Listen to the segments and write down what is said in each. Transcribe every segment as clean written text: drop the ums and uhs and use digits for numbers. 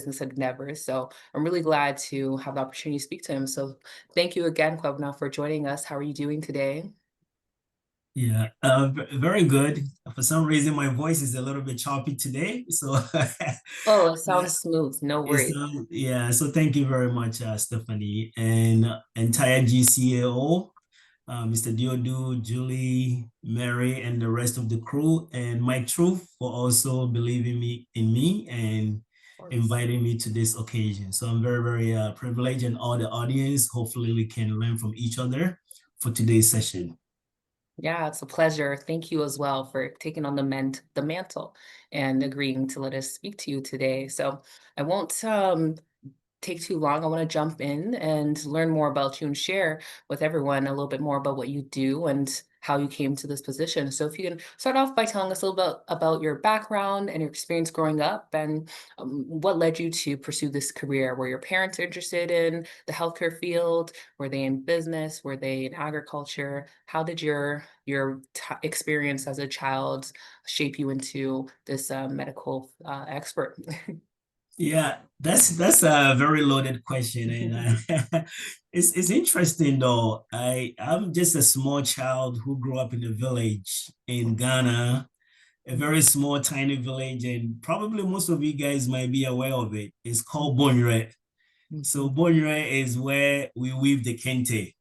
business endeavors. So I'm really glad to have the opportunity to speak to him. So thank you again, Kwabena, for joining us. How are you doing today? Yeah, very good. For some reason, my voice is a little bit choppy today, so Oh, it sounds smooth. No it's worries. yeah. So thank you very much, Stephanie, and entire GCAO, Mr. Diodu, Julie, Mary, and the rest of the crew, and Mike Truth for also believing me and Of course. inviting me to this occasion. So I'm very, very privileged, and all the audience. Hopefully, we can learn from each other for today's session. Yeah, it's a pleasure. Thank you as well for taking on the mantle and agreeing to let us speak to you today. So I won't take too long. I want to jump in and learn more about you and share with everyone a little bit more about what you do and how you came to this position. So if you can start off by telling us a little bit about your background and your experience growing up and what led you to pursue this career. Were your parents interested in the healthcare field? Were they in business? Were they in agriculture? How did your experience as a child shape you into this medical expert? Yeah, that's a very loaded question, and it's interesting though. I'm just a small child who grew up in a village in Ghana, a very small, tiny village, and probably most of you guys might be aware of it. It's called Bonre. So Mhm. Bonre is where we weave the kente.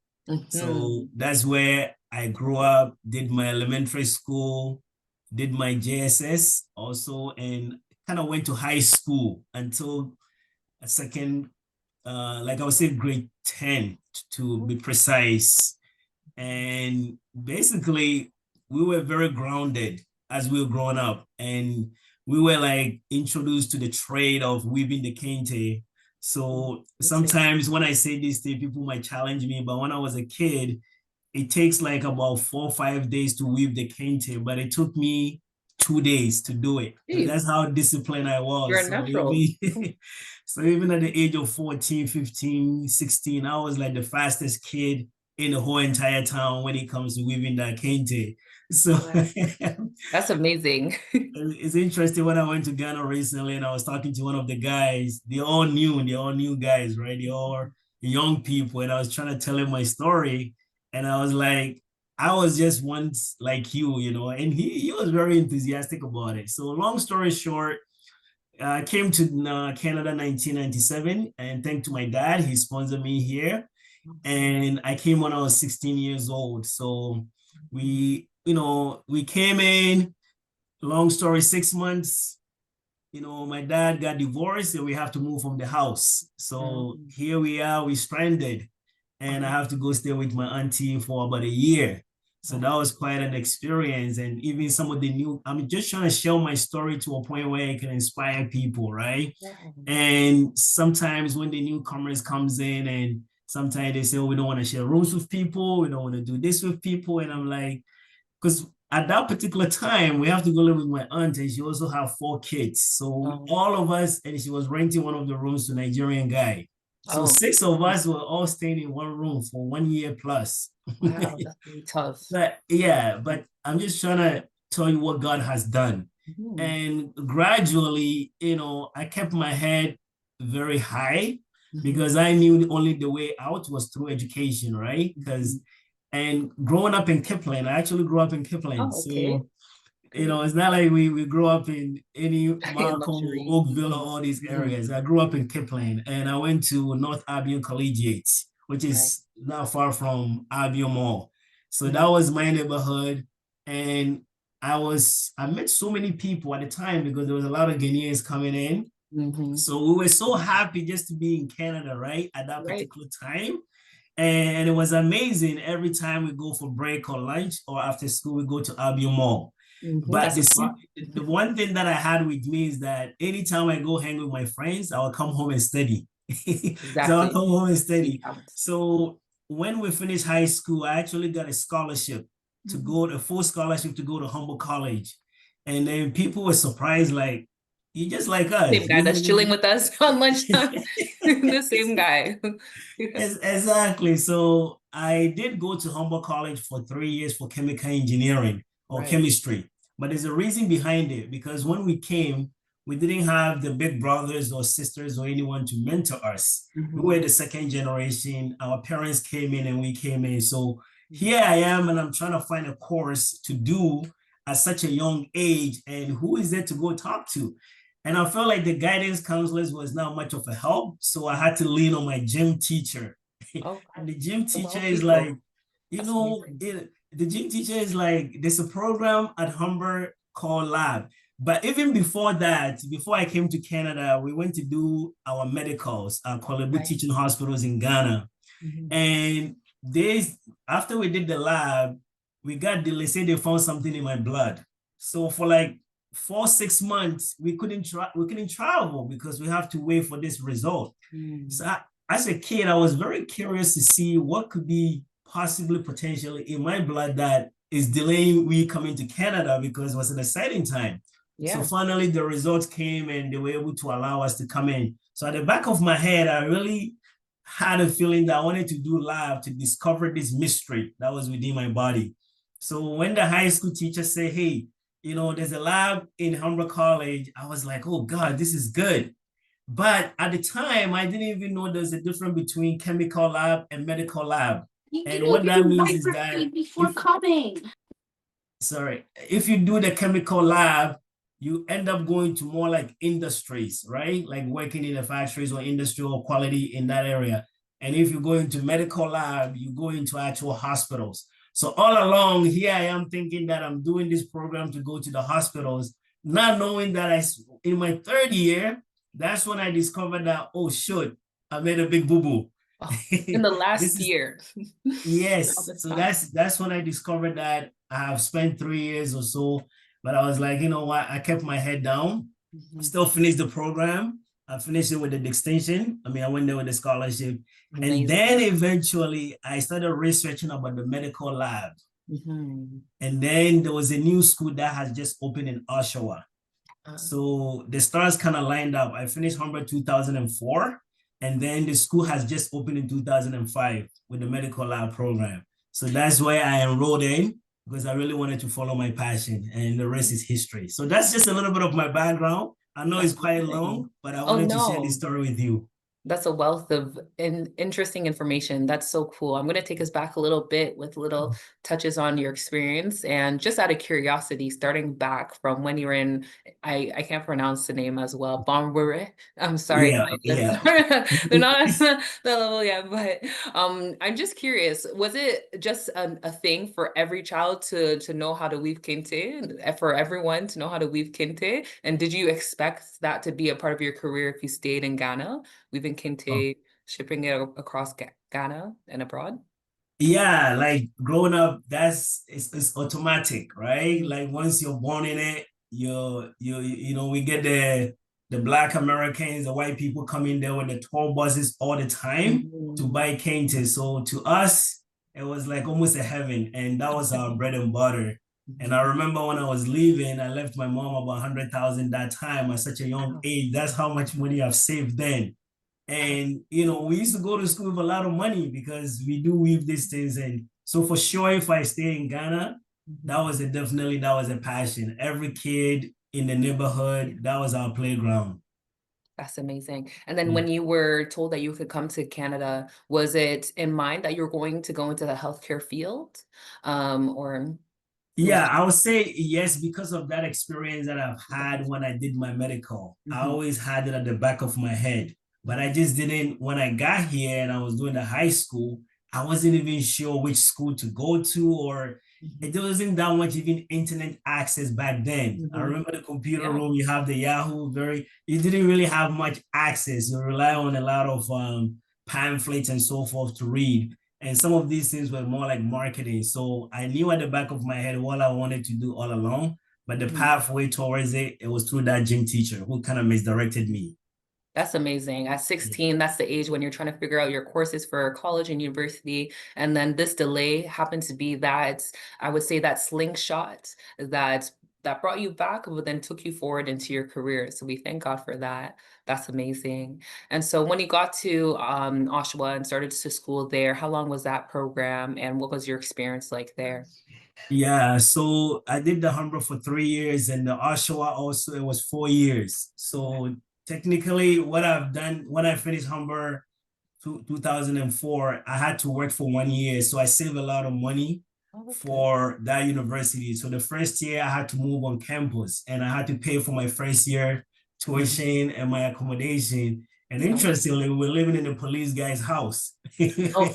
So Mhm. that's where I grew up, did my elementary school, did my JSS also, and kind of went to high school until a second, like I would say grade 10 to be precise. And basically, we were very grounded as we were growing up. And we were like introduced to the trade of weaving the kente. So Amazing. sometimes when I say this thing, people might challenge me. But when I was a kid, it takes like about 4 or 5 days to weave the kente, but it took me 2 days to do it because that's Jeez, how disciplined I you're was. a So natural. even so even at the age of 14, 15, 16, I was like the fastest kid in the whole entire town when it comes to weaving that kente. So Wow, that's amazing. it's interesting when I went to Ghana recently and I was talking to one of the guys. They all new guys, right? They all young people. And I was trying to tell him my story. And I was like, I was just once like you, and he was very enthusiastic about it. So long story short, I came to Canada 1997 and thanks to my dad, he sponsored me here. And I came when I was 16 years old. So we came in, long story, 6 months, my dad got divorced and we have to move from the house. So Mm, here we are, we stranded, and I wow, have to go stay with my auntie for about a year. So wow. that was quite an experience. And even some of the new, I'm just trying to share my story to a point where it can inspire people, right? Yeah. And sometimes when the newcomers comes in and sometimes they say, oh, we don't want to share rooms with people, we don't want to do this with people. And I'm like, because at that particular time we have to go live with my aunt and she also have 4 kids, so Um, all of us, and she was renting one of the rooms to a Nigerian guy, so oh, 6 of us were all staying in one room for 1 year plus. wow, that's really tough. But yeah, but I'm just trying to tell you what God has done. Mhm. And gradually, I kept my head very high Mhm. because I knew only the way out was through education, right? Mhm. And growing up in Kipling, I actually grew up in Kipling. Oh, okay, So, great. it's not like we grew up in any Malcolm or Luxury. Oakville or all these Mhm. areas. I grew up in Kipling and I went to North Albion Collegiate, which Right. is not far from Albion Mall. So that Mhm. was my neighborhood. And I met so many people at the time because there was a lot of Ghanaians coming in. Mhm. So we were so happy just to be in Canada, right? At that Right. particular time. And it was amazing. Every time we go for break or lunch or after school, we go to Albion Mall. Mhm. But That's a this, smart. the one thing that I had with me is that anytime I go hang with my friends, I will come home and study. So I'll Exactly. come home and You study. count. So when we finished high school, I actually got a scholarship a full scholarship to go to Humboldt College. And then people were surprised, like, you just like us. Same guy that's chilling with us on lunchtime. The same guy. Exactly. So I did go to Humboldt College for 3 years for chemical engineering or Right. chemistry, but there's a reason behind it because when we came, we didn't have the big brothers or sisters or anyone to mentor us. We were Mhm. the second generation. Our parents came in and we came in. So Mhm. here I am, and I'm trying to find a course to do at such a young age. And who is there to go talk to? And I felt like the guidance counselors was not much of a help. So I had to lean on my gym teacher. Oh, And the gym of teacher all is like, people. That's amazing. the gym teacher is like, there's a program at Humber called Lab. But even before that, before I came to Canada, we went to do our medicals at Kwabena Right. teaching hospitals in Ghana. Mhm. And they, after we did the lab, we got they say they found something in my blood. So for like 4 6 months, we couldn't travel because we have to wait for this result. So Mm. as a kid, I was very curious to see what could be possibly potentially in my blood that is delaying me coming to Canada because it was an exciting time. So Yeah. finally, the results came and they were able to allow us to come in. So at the back of my head, I really had a feeling that I wanted to do lab to discover this mystery that was within my body. So when the high school teacher said, "Hey, there's a lab in Humber College," I was like, "Oh God, this is good." But at the time, I didn't even know there's a difference between chemical lab and medical lab. You And didn't what that even means write is for me that before if coming. sorry, if you do the chemical lab, you end up going to more like industries, right? Like working in the factories or industrial quality in that area. And if you go into medical lab, you go into actual hospitals. So all along, here I am thinking that I'm doing this program to go to the hospitals, not knowing that in my third year, that's when I discovered that, oh, shoot, I made a big boo-boo. Oh, in the This last is year. All Yes. this So time. that's when I discovered that I have spent 3 years or so. But I was like, you know what? I kept my head down, Mhm. still finished the program. I finished it with the distinction. I mean, I went there with a scholarship. And Amazing. then eventually I started researching about the medical lab. Mhm. And then there was a new school that has just opened in Oshawa. Uh, So the stars kind of lined up. I finished Humber 2004, and then the school has just opened in 2005 with the medical lab program. So that's why I enrolled in because I really wanted to follow my passion, and the rest is history. So that's just a little bit of my background. I know it's that's quite amazing. long, but I Oh wanted to share this no. story with you. That's a wealth of interesting information. That's so cool. I'm going to take us back a little bit with little touches on your experience. And just out of curiosity, starting back from when you were in, I can't pronounce the name as well, Bombure. I'm sorry, Yeah, my lips yeah. they're not at the level yet, but I'm just curious, was it just a thing for every child to know how to weave kente, for everyone to know how to weave kente? And did you expect that to be a part of your career if you stayed in Ghana? We've been kente shipping it across Ghana and abroad. Yeah, like growing up, it's automatic, right? Mm. Like once you're born in it, we get the black Americans, the white people come in there with the tour buses all the time to Mhm. buy kente. So to us, it was like almost a heaven, and that was our bread and butter. And I Mhm. remember when I was leaving, I left my mom about 100,000 that time at such a young Wow. age. That's how much money I've saved then. Wow. And we used to go to school with a lot of money because we do weave these things. And so for sure, if I stay in Ghana, Mhm. that was a passion. Every kid in the neighborhood, that was our playground. That's amazing. And then Yeah. when you were told that you could come to Canada, was it in mind that you were going to go into the healthcare field? Or it was Yeah, I would say yes because of that experience that I've had just, when I did my medical. I mhm. always had it at the back of my head, but Mhm. I just didn't. When I got here and I was doing the high school, I wasn't even sure which school to go to, or Mhm. it wasn't that much even internet access back then. I Mhm. remember the computer Yeah. room, you have the Yahoo, you didn't really have much access. You rely on a lot of pamphlets and so forth to read. And some of these things were more like marketing. So I knew at the back of my head what I wanted to do all along. But the Mhm. pathway towards it was through that gym teacher who kind of misdirected me. That's amazing. At 16, that's the age when you're trying to figure out your courses for college and university. And then this delay happened to be that, I would say, that slingshot that brought you back, but then took you forward into your career. So we thank God for that. That's amazing. And so when you got to Oshawa and started to school there, how long was that program and what was your experience like there? Yeah, so I did the Humber for 3 years and the Oshawa also it was 4 years. So technically what I've done when I finished Humber 2004, I had to work for 1 year. So I saved a lot of money Oh, that's good. for that university. So the first year I had to move on campus and I had to pay for my first year Mhm. tuition and my accommodation. And Yeah. interestingly, we were living in the police guy's house. Oh,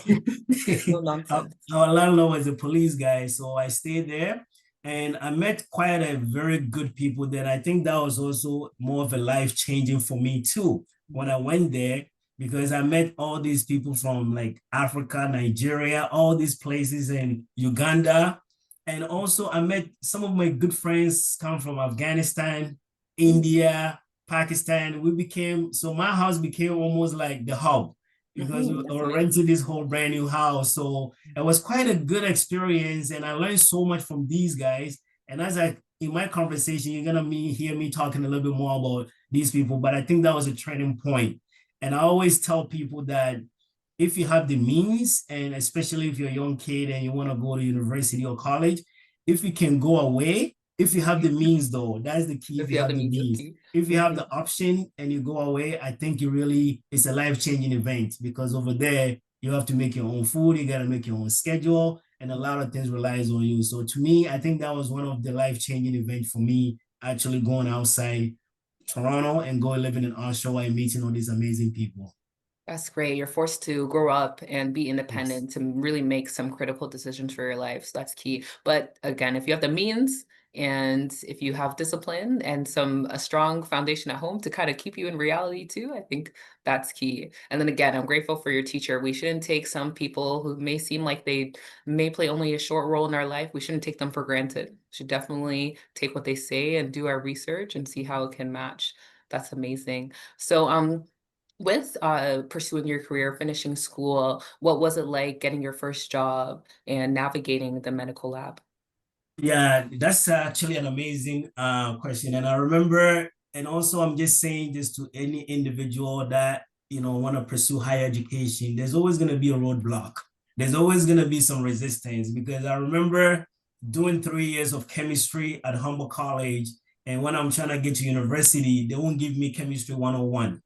no nonsense. Our landlord was a police guy, so I stayed there and I met quite a very good people that I think that was also more of a life changing for me too when I went there because I met all these people from like Africa, Nigeria, all these places in Uganda. And also I met some of my good friends come from Afghanistan, Mhm. India, Pakistan. We became, so my house became almost like the hub because we Mhm. That's were amazing. renting this whole brand new house. So it was quite a good experience. And I learned so much from these guys. And as I, in my conversation, you're going to hear me talking a little bit more about these people, but I think that was a turning point. And I always tell people that if you have the means, and especially if you're a young kid and you want to go to university or college, if you can go away, if you have the means, though, that's the key. If If you you have have the the means, means, okay. if you have Mhm. the option and you go away, I think you really, it's a life changing event because over there, you have to make your own food, you got to make your own schedule, and a lot of things relies on you. So to me, I think that was one of the life changing events for me, actually going outside Toronto and going living in Oshawa and meeting all these amazing people. That's great. You're forced to grow up and be Yes. independent to really make some critical decisions for your life. So that's key. But again, if you have the means and if you have discipline and some a strong foundation at home to kind of keep you in reality too, I think that's key. And then again, I'm grateful for your teacher. We shouldn't take some people who may seem like they may play only a short role in our life. We shouldn't take them for granted. We should definitely take what they say and do our research and see how it can match. That's amazing. So with, pursuing your career, finishing school, what was it like getting your first job and navigating the medical lab? Yeah, that's actually an amazing question. And I remember, and also I'm just saying this to any individual that, want to pursue higher education, there's always going to be a roadblock. There's always going to be some resistance because I remember doing 3 years of chemistry at Humboldt College. And when I'm trying to get to university, they won't give me chemistry 101.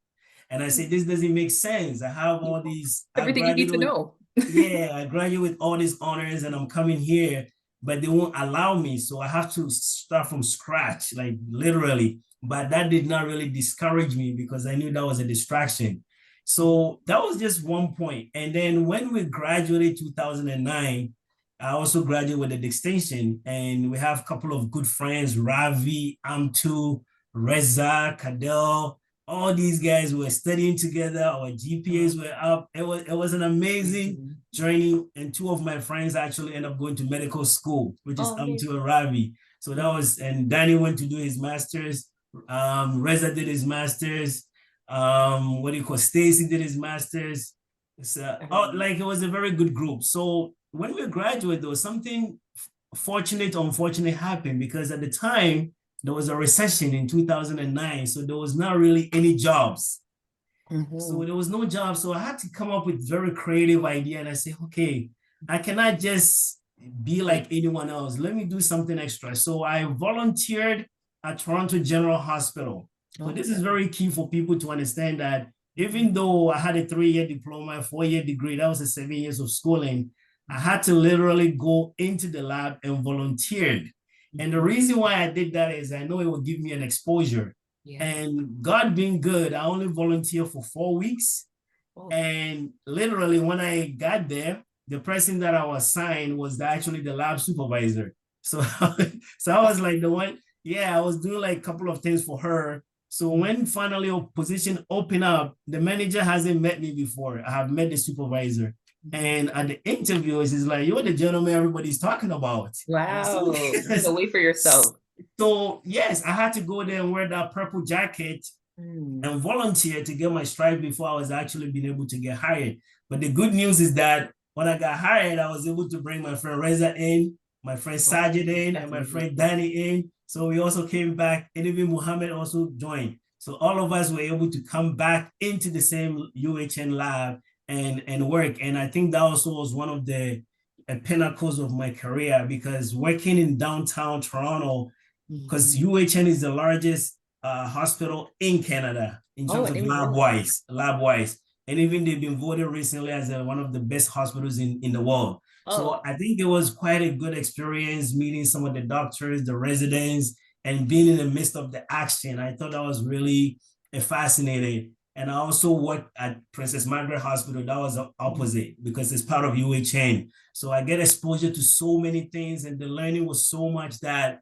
And I said, this doesn't make sense. I have all these, I Everything you need graduated to with, know. yeah, I graduated with all these honors and I'm coming here, but they won't allow me. So I have to start from scratch, like literally. But that did not really discourage me because I knew that was a distraction. So that was just one point. And then when we graduated 2009, I also graduated with a distinction. And we have a couple of good friends, Ravi, Amtu, Reza, Kadel, all these guys were studying together. Our GPAs Oh, were up. It was an amazing amazing. journey. And two of my friends actually ended up going to medical school, which is Oh, Amtu amazing. and Ravi. So that Mhm. was, and Danny went to do his master's. Reza did his master's. What do you call Stacy did his master's. Everyone. Like it was a very good group. So when we graduated, there was something fortunate, unfortunate happened because at the time there was a recession in 2009. So there was not really any jobs. So Mhm. there was no job. So I had to come up with very creative idea. And I said, okay, I cannot just be like Wait. anyone else. Let me do something extra. So I volunteered at Toronto General Hospital. So this is Okay. very key for people to understand that Mhm. even though I had a 3 year diploma, a 4 year degree, that was a 7 years of schooling, I Mhm. had to literally go into the lab and volunteered. And the Mhm. reason why I did that is I know it would give me an exposure. Yeah. And God being good, I only volunteered for 4 weeks. Oh. And literally, when I got there, the person that I was assigned was actually the lab supervisor. So, so I was That's like the one, yeah, I was doing like a couple of things for her. So mhm. when finally a position opened up, the manager hasn't met me before. I have met the supervisor. Mhm. And at the interview, she's like, you're the gentleman everybody's talking about. And so, Wow. You had to wait for yourself. so yes, I had to go there and wear that purple jacket Mm. and volunteer to get my stripe before I was actually being able to get hired. But the good news is that when I got hired, I was able to bring my friend Reza in, my friend Wow. Sajid in, and That's my friend amazing. Danny in. So we also came back, and even Muhammad also joined. So all of us were able to come back into the same UHN lab and work. And I think that also was one of the a pinnacles of my career because working in downtown Toronto, because Mhm. UHN is the largest hospital in Canada in Oh, I terms of didn't even know that. lab wise, and even they've been voted recently as one of the best hospitals in the world. Oh, So I think it was quite a good experience meeting some of the doctors, the residents, and being in the midst of the action. I thought that was really fascinating. And I also worked at Princess Margaret Hospital. That was the opposite because it's part of UHN. So I get exposure to so many things, and the learning was so much that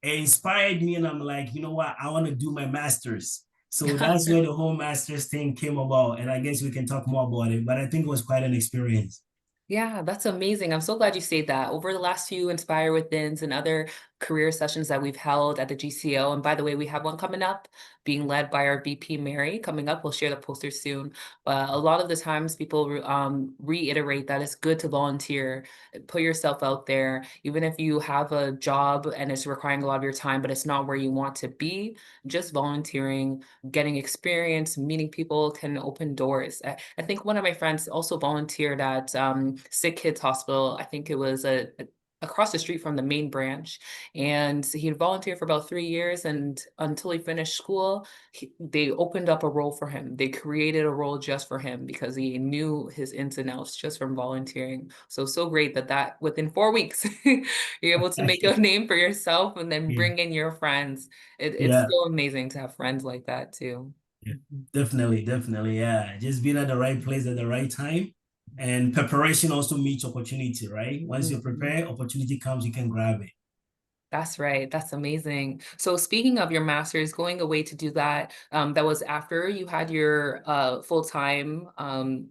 it inspired me. And I'm like, you know what? I want to do my master's. So that's where the whole master's thing came about. And I guess we can talk more about it. But I think it was quite an experience. yeah, that's amazing. I'm so glad you said that. Over the last few Inspire Withins and other career sessions that we've held at the GCAO, and by the way, we have one coming up, being led by our VP Mary coming up. We'll share the poster soon. But a lot of the times people reiterate that it's good to volunteer, put yourself out there, even if you have a job and it's requiring a lot of your time, but it's not where you want to be. Just volunteering, getting experience, meeting people can open doors. I think one of my friends also volunteered at Sick Kids Hospital. I think it was across the street from the main branch. And he volunteered for about 3 years. And until he finished school, they opened up a role for him. They created a role just for him because he knew his ins and outs just from volunteering. So, so great that within 4 weeks, you're able to make a name for yourself and then Yeah. bring in your friends. It's Yeah. so amazing to have friends like that too. Yeah. Definitely. Definitely. Yeah. Just being at the right place at the right time. And preparation also meets opportunity, right? Once you're Mhm. prepared, opportunity comes, you can grab it. That's right. That's amazing. So speaking of your master's, going away to do that, that was after you had your full-time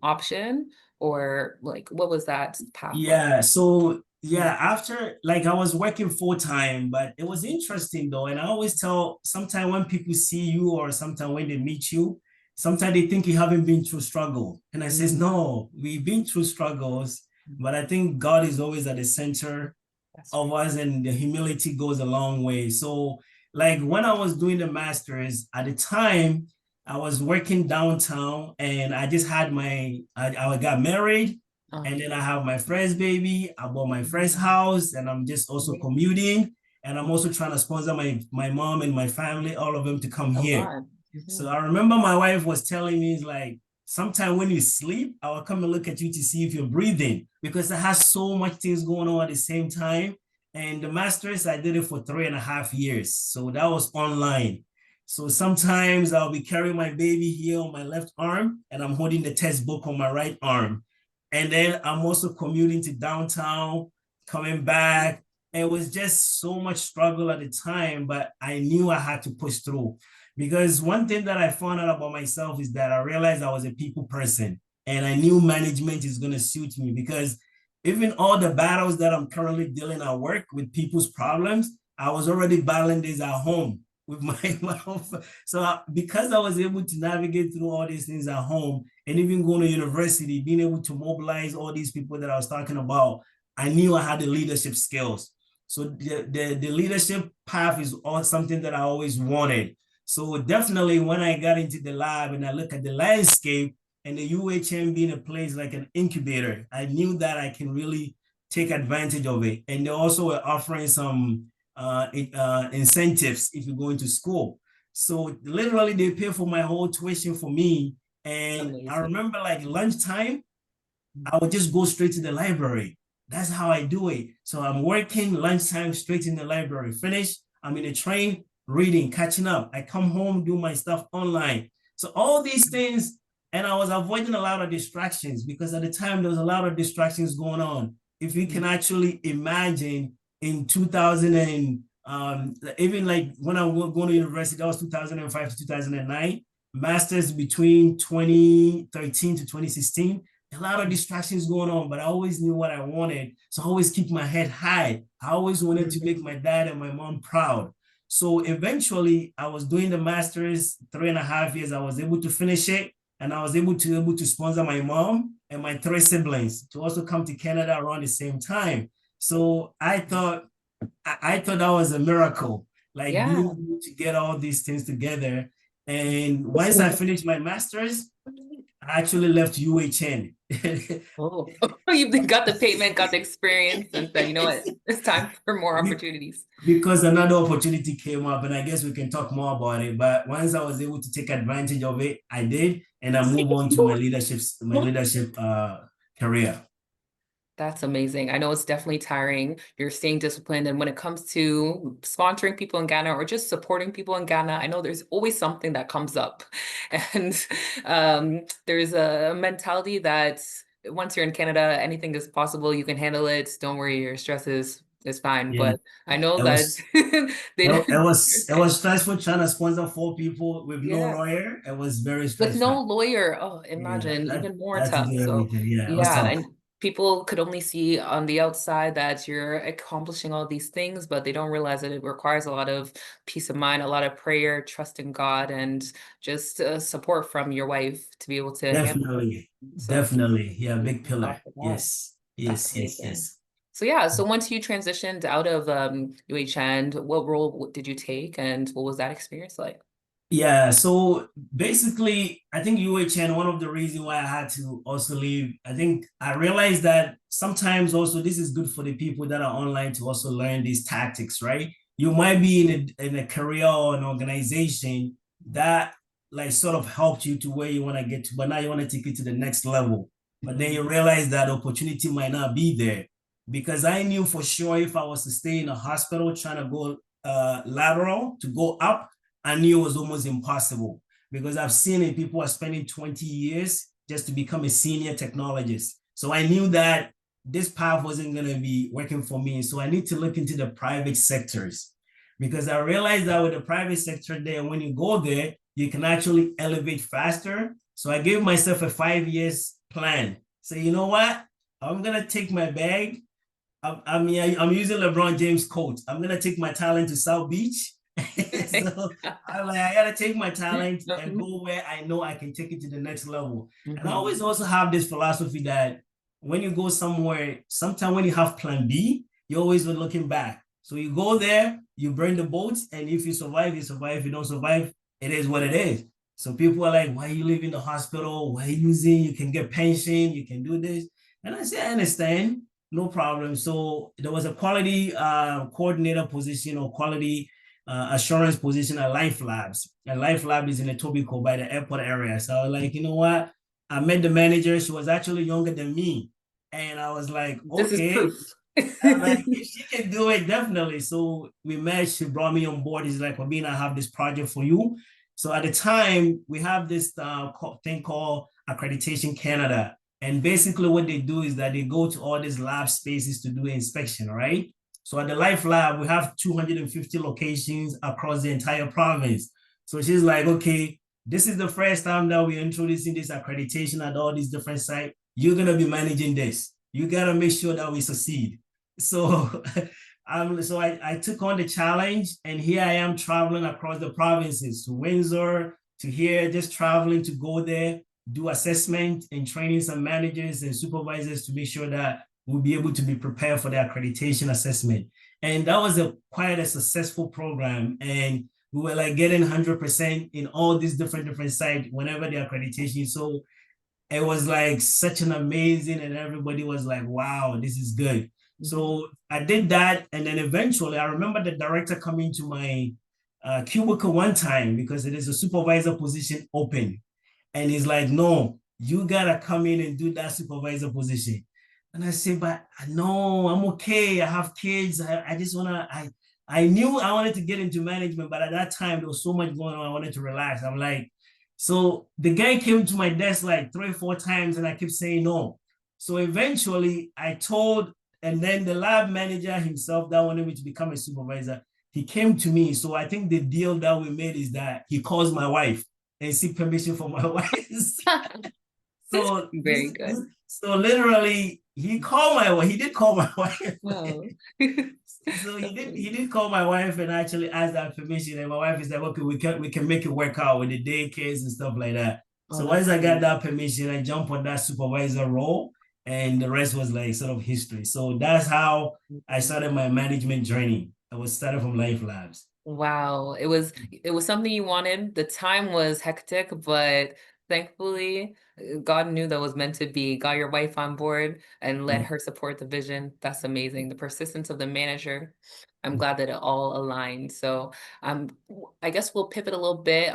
option, or like what was that path like? Yeah. So Mm, yeah, after like I was working full time, but it was interesting though. And I always tell sometimes when people see you or sometimes when they meet you, sometimes they think you haven't been through struggle. And I says, mm, no, we've been through struggles, mm. but I think God is always at the center That's of right. us and the humility goes a long way. So like when I was doing the masters at the time, I was working downtown and I just had I got married and then I have my friend's baby. I bought my friend's Mm, house and I'm just also amazing. commuting. And I'm also trying to sponsor my mom and my family, all of them to come A here. lot. So Mhm. I remember my wife was telling me, it's like, sometime when you sleep, I will come and look at you to see if you're breathing because I have so much things going on at the same time. And the masters, I did it for 3.5 years. So that was online. So sometimes I'll be carrying my baby here on my left arm and I'm holding the textbook on my right arm. And then I'm also commuting to downtown, coming back. It was just so much struggle at the time, but I knew I had to push through. Because one thing that I found out about myself is that I realized I was a people person and I knew management is going to suit me because even all the battles that I'm currently dealing at work with people's problems, I was already battling this at home with my own. So because I was able to navigate through all these things at home and even going to university, being able to mobilize all these people that I was talking about, I knew I had the leadership skills. So the leadership path is all something that I always wanted. So definitely when I got into the lab and I look at the landscape and the UHM being a place like an incubator, I knew that I can really take advantage of it. And they also were offering some incentives if you go into school. So literally they pay for my whole tuition for me. And I Amazing. remember like lunchtime, I would Mhm. just go straight to the library. That's how I do it. So I'm working lunchtime straight in the library. Finish, I'm in the train, reading, catching up. I come home, do my stuff online. So all these things, and I was avoiding a lot of distractions because at the time there was a lot of distractions going on. If you can Mhm. actually imagine in 2000 and even like when I was going to university, that was 2005 to 2009, masters between 2013 to 2016, a lot of distractions going on, but I always knew what I wanted. So I always keep my head high. I always wanted to make Mhm. my dad and my mom proud. So eventually I was doing the master's 3.5 years. I was able to finish it and I was able to sponsor my mom and my three siblings to also come to Canada around the same time. So I thought that was a miracle, like being Yeah. able to get all these things together. And once I finished my master's, I actually left UHN. Oh, you got the payment, got the experience, and said, you know what, it's time for more opportunities. Because another opportunity came up, and I guess we can talk more about it. But once I was able to take advantage of it, I did, and I move on to my leadership career. That's amazing. I know it's definitely tiring. You're staying disciplined. And when it comes to sponsoring people in Ghana or just supporting people in Ghana, I know there's always something that comes up. And there's a mentality that once you're in Canada, anything is possible. You can handle it. Don't worry, your stress is fine. Yeah, But I know it that was they it, it didn't. was it was stressful trying to sponsor four people with no Yeah. lawyer. It was very With stressful. no lawyer, oh, Yeah, imagine even I more had to tough. do So, everything. Yeah, it was yeah, tough. and people could only see on the outside that you're accomplishing all these things, but they don't realize that it requires a lot of peace of mind, a lot of prayer, trust in God, and just support from your wife to be able to handle it. Definitely, So, definitely. Yeah, big thank God pillar. for that. Yes, That's yes, yes, amazing. yes. So, yeah, so once you transitioned out of UHN, what role did you take, and what was that experience like? Yeah, so basically, I think UHN, one of the reasons why I had to also leave, I think I realized that sometimes also this is good for the people that are online to also learn these tactics, right? You might be in a career or an organization that like sort of helped you to where you want to get to, but now you want to take it to the next level. But then Mhm. you realize that opportunity might not be there because I knew for sure if I was to stay in a hospital trying to go lateral to go up, I knew it was almost impossible because I've seen it. People are spending 20 years just to become a senior technologist. So I knew that this path wasn't going to be working for me. So I need to look into the private sectors because I realized that with the private sector there, when you go there, you can actually elevate faster. So I gave myself a 5 years plan. So you know what? I'm going to take my bag. I'm using LeBron James quote. I'm gonna take my talent to South Beach. So I'm like, I gotta take my talent and go where I know I can take it to the next level. And I Mhm. always also have this philosophy that when you go somewhere, sometimes when you have plan B, you're always looking back. So you go there, you burn the boats, and if you survive, you survive. If you don't survive, it is what it is. So people are like, why are you leaving the hospital? Why are you using? You can get pension, you can do this. And I say, I understand, no problem. So there was a quality coordinator position or quality assurance position at Life Labs. And Life Lab is in Etobicoke by the airport area. So I was like, you know what? I met the manager. She was actually younger than me. And I was like, This is okay. proof. I'm like, if she can do it, definitely. So we met, she brought me on board. He's like, Kwabena, I have this project for you. So at the time, we have this thing called Accreditation Canada. And basically what they do is that they go to all these lab spaces to do inspection, right? So at the Life Lab, we have 250 locations across the entire province. So she's like, okay, this is the first time that we're introducing this accreditation at all these different sites. You're going to be managing this. You got to make sure that we succeed. So I took on the challenge, and here I am traveling across the provinces to Windsor, to here, just traveling to go there, do assessment and training some managers and supervisors to make sure that we'll be able to be prepared for the accreditation assessment. And that was quite a successful program. And we were like getting 100% in all these different sites whenever the accreditation. So it was like such an amazing, and everybody was like, wow, this is good. Mhm. So I did that, and then eventually I remember the director coming to my cubicle one time because it is a supervisor position open, and he's like, no, you gotta come in and do that supervisor position. And I said, but no, I'm okay, I have kids, I just wanna I knew I wanted to get into management, but at that time there was so much going on, I wanted to relax. I'm like, so the guy came to my desk like 3 or 4 times, and I kept saying no. So eventually I told, and then the lab manager himself that wanted me to become a supervisor, he came to me. So I think the deal that we made is that he calls my wife and seek permission from my wife. So Very good. so literally he called my wife. He did call my wife. Wow. So he That's did call my wife and actually ask that permission. And my wife is like, okay, we can make it work out with the daycares and stuff like that. Oh, So that's once I got amazing. that permission, I jumped on that supervisor role, and the rest was like sort of history. So that's how I started my management journey. I was started from Life Labs. Wow. It was something you wanted. The time was hectic, but Thankfully, God knew that was meant to be. Got your wife on board and let Mm, her support the vision. That's amazing. The persistence of the manager. I'm glad that it all aligned. So, I guess we'll pivot a little bit.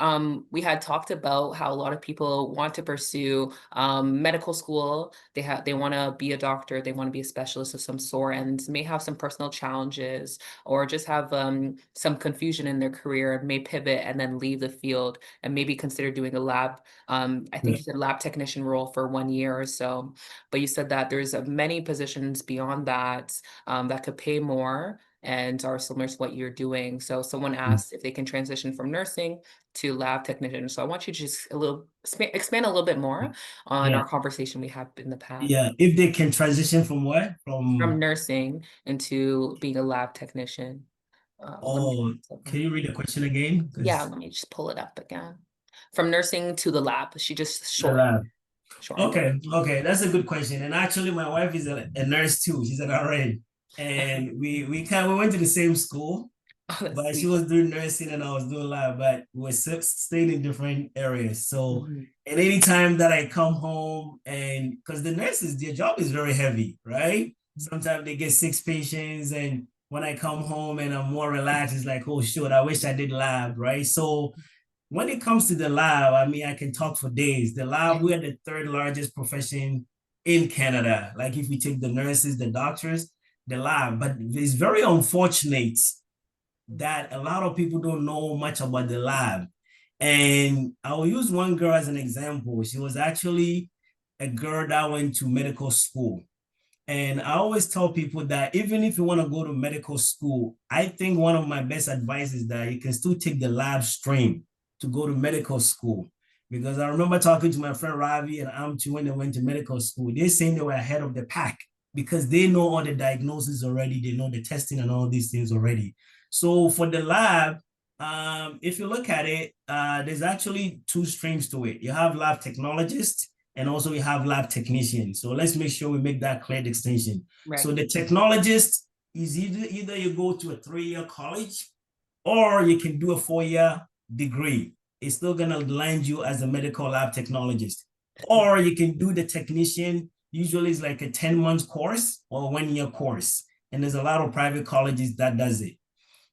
We had talked about how a lot of people want to pursue medical school. They want to be a doctor. They want to be a specialist of some sort, and may have some personal challenges or just have some confusion in their career and may pivot and then leave the field and maybe consider doing a lab I think yeah, you said lab technician role for 1 year or so, but you said that there's many positions beyond that that could pay more and are similar to what you're doing. So someone mm, asked if they can transition from nursing to lab technician. So I want you to just expand a little bit more on yeah, our conversation we had in the past yeah. If they can transition from what? from From nursing into being a lab technician. Let me, oh, can you read the question again? yeah, Because let me just pull it up again. From nursing to the lab. She just the lab. shortened it. Okay, okay, that's a good question. And actually, my wife is a nurse too. She's an RN, and we went to the same school, Oh, that's but she sweet. was doing nursing and I was doing lab, but we were staying in different areas. So, Mhm. and anytime that I come home, and because the nurses, their job is very heavy, right? Sometimes they get 6 patients, and when I come home and I'm more relaxed, it's like, oh, shoot, I wish I did lab, right? So, when it comes to the lab, I mean, I can talk for days. The lab, we're the third largest profession in Canada. Like if we take the nurses, the doctors, the lab, but it's very unfortunate that a lot of people don't know much about the lab. And I will use one girl as an example. She was actually a girl that went to medical school. And I always tell people that even if you want to go to medical school, I think one of my best advice is that you can still take the lab stream to go to medical school. Because I remember talking to my friend Ravi and Amchi when they went to medical school. They're saying they were ahead of the pack because they know all the diagnosis already, they know the testing and all these things already. So for the lab, if you look at it, there's actually two streams to it. You have lab technologists and also we have lab technicians. So let's make sure we make that clear distinction. Right. So the technologist is either you go to a 3-year college or you can do a 4-year degree. It's still gonna land you as a medical lab technologist. Or you can do the technician, usually it's like a 10-month course or a 1-year course. And there's a lot of private colleges that does it.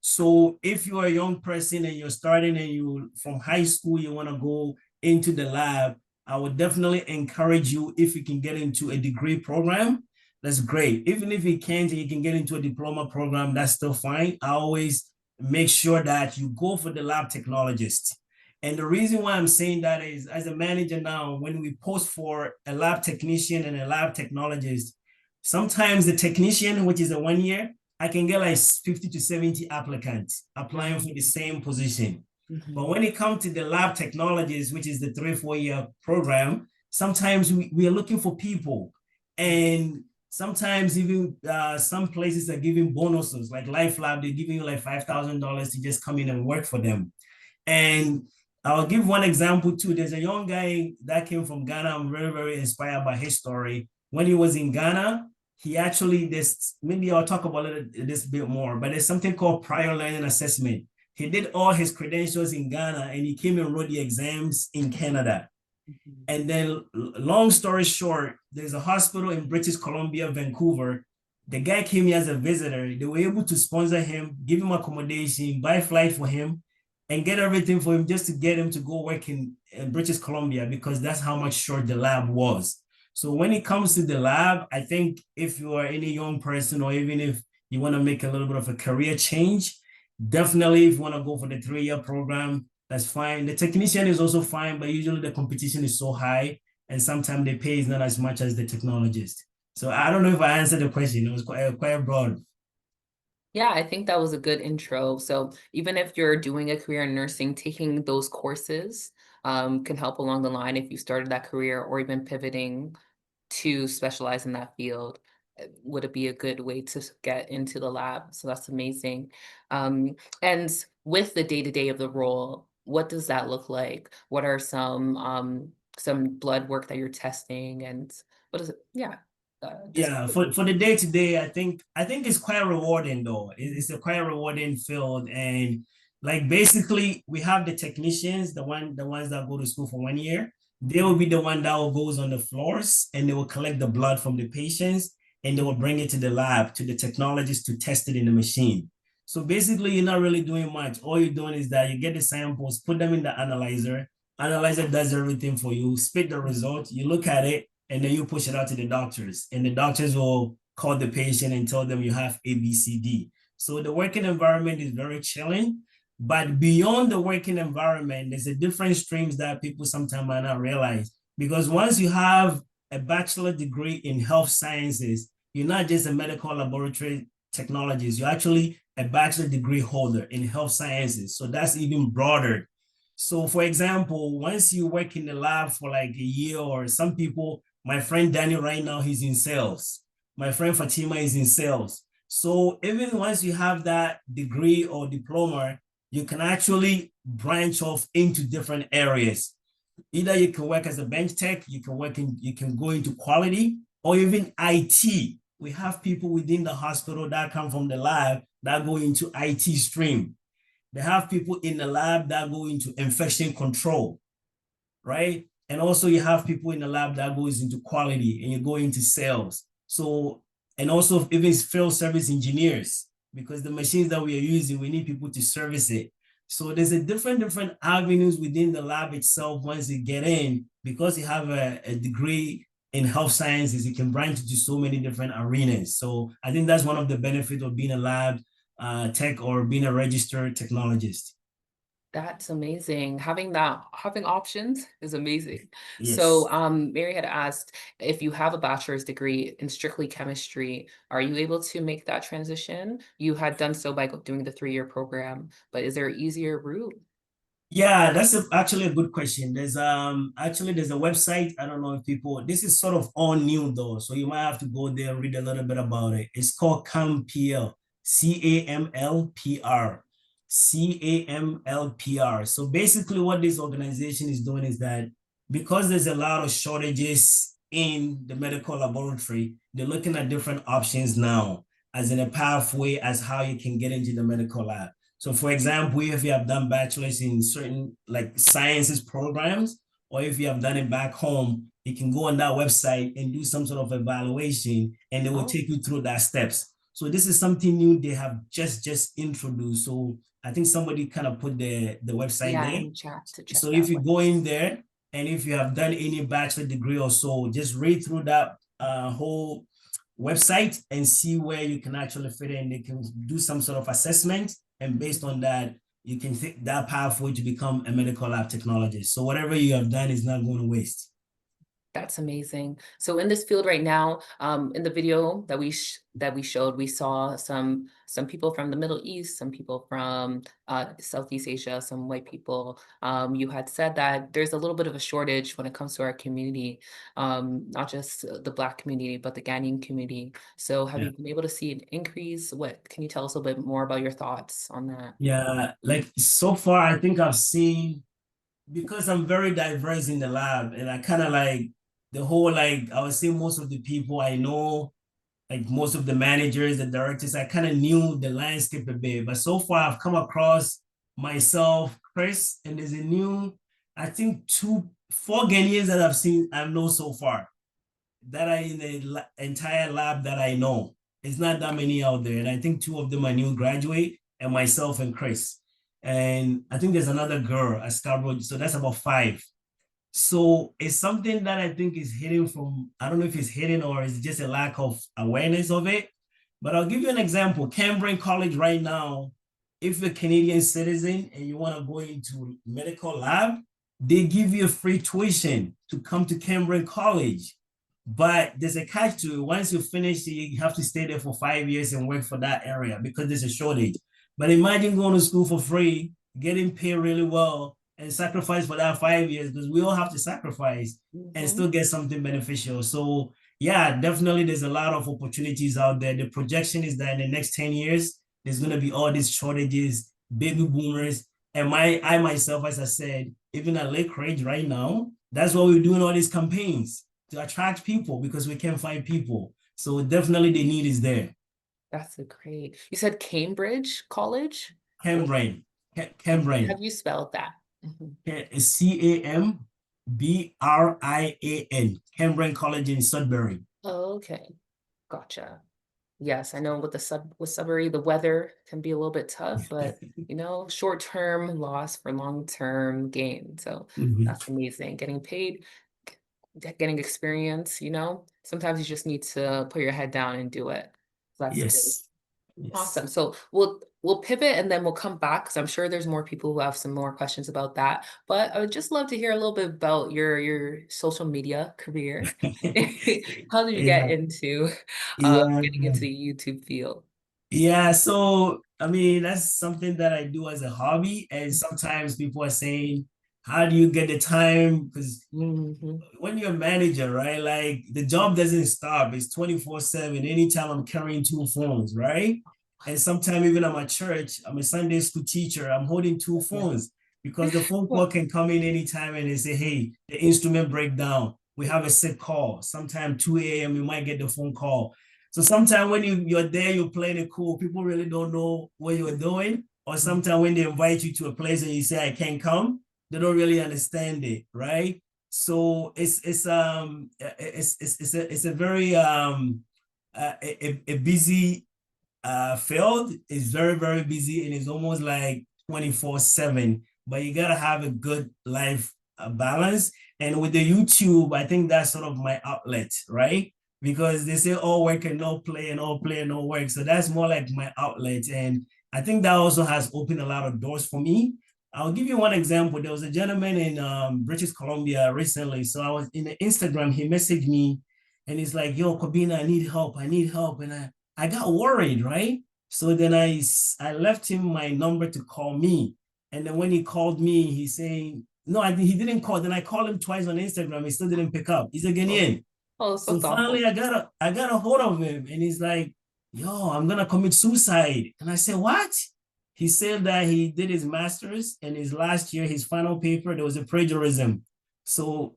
So if you're a young person and you're starting and you from high school, you want to go into the lab, I would definitely encourage you if you can get into a degree program, that's great. Even if you can't, you can get into a diploma program, that's still fine. I always make sure that you go for the lab technologist. And the reason why I'm saying that is as a manager now, when we post for a lab technician and a lab technologist, sometimes the technician, which is a 1 year, I can get like 50 to 70 applicants applying for the same position. But Mhm. when it comes to the lab technologies, which is the 3 or 4 year program, sometimes we are looking for people. And sometimes even some places are giving bonuses, like Life Lab, they're giving you like $5,000 to just come in and work for them. And I'll give one example too. There's a young guy that came from Ghana. I'm very, very inspired by his story. When he was in Ghana, he actually, this maybe I'll talk about this a bit more, but there's something called prior learning assessment. He did all his credentials in Ghana and he came and wrote the exams in Canada. Mhm. And then, long story short, there's a hospital in British Columbia, Vancouver. The guy came here as a visitor. They were able to sponsor him, give him accommodation, buy flight for him, and get everything for him just to get him to go work in British Columbia because that's how much short the lab was. So when it comes to the lab, I think if you are any young person or even if you want to make a little bit of a career change, definitely if you want to go for the 3-year program, that's fine. The technician is also fine, but usually the competition is so high and sometimes the pay is not as much as the technologist. So I don't know if I answered the question. It was quite broad. Yeah, I think that was a good intro. So even if you're doing a career in nursing, taking those courses can help along the line if you started that career or even pivoting to specialize in that field. Would it be a good way to get into the lab? So that's amazing. And with the day-to-day of the role, what does that look like? What are some blood work that you're testing and what is it? Yeah. Just Yeah, for the day to day, I think it's quite rewarding though. It's a quite rewarding field, and like basically we have the technicians, the ones that go to school for 1 year. They will be the one that will goes on the floors and they will collect the blood from the patients and they will bring it to the lab to the technologists to test it in the machine. So basically, you're not really doing much. All you're doing is that you get the samples, put them in the analyzer. Analyzer does everything for you, spit the result, you look at it, and then you push it out to the doctors. And the doctors will call the patient and tell them you have ABCD. So the working environment is very chilling. But beyond the working environment, there's a different streams that people sometimes might not realize. Because once you have a bachelor degree in health sciences, you're not just a medical laboratory technologist, you're actually a bachelor degree holder in health sciences. So that's even broader. So, for example, once you work in the lab for like a year, or some people, my friend Daniel right now, he's in sales. My friend Fatima is in sales. So, even once you have that degree or diploma, you can actually branch off into different areas. Either you can work as a bench tech, you can go into quality, or even IT. We have people within the hospital that come from the lab that go into IT stream. They have people in the lab that go into infection control, right? And also you have people in the lab that goes into quality and you go into sales. So, and also even field service engineers, because the machines that we are using, we need people to service it. So there's a different avenues within the lab itself. Once you get in, because you have a degree in health sciences, you can branch into so many different arenas. So I think that's one of the benefits of being a lab tech or being a registered technologist. That's amazing. Having options is amazing. So, Yes. Mary had asked if you have a bachelor's degree in strictly chemistry, are you able to make that transition? You had done so by doing the 3-year program, but is there an easier route? Yeah, actually a good question. There's a website. I don't know if people, this is sort of all new though, so you might have to go there and read a little bit about it. It's called CAMPL, CAMLPR, CAMLPR. So basically what this organization is doing is that because there's a lot of shortages in the medical laboratory, they're looking at different options now as in a pathway as how you can get into the medical lab. So, for example, if you have done bachelor's in certain like sciences programs, or if you have done it back home, you can go on that website and do some sort of evaluation, and they will Oh, take you through that steps. So this is something new they have just introduced. So I think somebody kind of put the website yeah, there. in chat to check So if that you one. go in there and if you have done any bachelor degree or so, just read through that whole website and see where you can actually fit in. They can do some sort of assessment, and based on that, you can take that pathway to become a medical lab technologist. So whatever you have done is not going to waste. That's amazing. So in this field right now, in the video that we showed, we saw some people from the Middle East, some people from Southeast Asia, some white people. You had said that there's a little bit of a shortage when it comes to our community, not just the Black community, but the Ghanaian community. So have Yeah. you been able to see an increase? What can you tell us a little bit more about your thoughts on that? Yeah, like so far, I think I've seen, because I'm very diverse in the lab, and I kind of like the whole, like I would say most of the people I know, like most of the managers, the directors, I kind of knew the landscape a bit. But so far, I've come across myself, Chris, and there's a new, I think four Ghanaians that I've known so far that are in the entire lab that I know. It's not that many out there. And I think two of them are new graduate, and myself and Chris. And I think there's another girl at Scarborough. So that's about five. So it's something that I think is hidden from, I don't know if it's hidden or it's just a lack of awareness of it. But I'll give you an example. Cambridge College right now, if you're a Canadian citizen and you want to go into medical lab, they give you a free tuition to come to Cambridge College. But there's a catch to it. Once you finish, you have to stay there for 5 years and work for that area because there's a shortage. But imagine going to school for free, getting paid really well, and sacrifice for that 5 years, because we all have to sacrifice and Mhm. still get something beneficial. So yeah, definitely there's a lot of opportunities out there. The projection is that in the next 10 years, there's gonna be all these shortages, baby boomers. And I myself, as I said, even at Lake Ridge right now, that's why we're doing all these campaigns to attract people because we can't find people. So definitely the need is there. That's a great. You said Cambridge College? Or Cambrain, okay, Cambrain, have you spelled that? Mhm. CAM Brian, Cambridge College in Sudbury. Okay, gotcha. Yes, I know with Sudbury, the weather can be a little bit tough, but short-term loss for long-term gain. So Mhm. that's amazing. Getting paid, getting experience, sometimes you just need to put your head down and do it. So that's great. Yes, yes. Awesome. So we'll pivot and then we'll come back because I'm sure there's more people who have some more questions about that. But I would just love to hear a little bit about your social media career. How did you get Yeah, into yeah. getting into the YouTube field? Yeah, so I mean, that's something that I do as a hobby. And sometimes people are saying, how do you get the time? Because Hmm. when you're a manager, right? Like the job doesn't stop. It's 24/7. Anytime I'm carrying two phones, right? And sometimes even at my church, I'm a Sunday school teacher. I'm holding two Yeah. phones because the phone call Well, can come in anytime and they say, hey, the instrument breakdown. We have a sick call. Sometime 2 a.m. you might get the phone call. So sometimes when you're there, you're playing it cool. People really don't know what you're doing. Or sometimes when they invite you to a place and you say, I can't come, they don't really understand it, right? So it's a very a busy field. Is very very busy and it's almost like 24/7. But you gotta have a good life balance. And with the YouTube, I think that's sort of my outlet, right? Because they say all work and no play and all play and no work. So that's more like my outlet. And I think that also has opened a lot of doors for me. I'll give you one example. There was a gentleman in British Columbia recently. So I was in the Instagram, he messaged me and he's like, yo, Kwabena, I need help. I need help. And I got worried, right? So then I left him my number to call me. And then when he called me, he's saying, no, he didn't call. Then I called him twice on Instagram. He still didn't pick up. He's a oh, Ghanaian. oh, so So finally thoughtful. I got a hold of him and he's like, yo, I'm gonna commit suicide. And I said, what? He said that he did his master's and his last year, his final paper, there was a plagiarism. So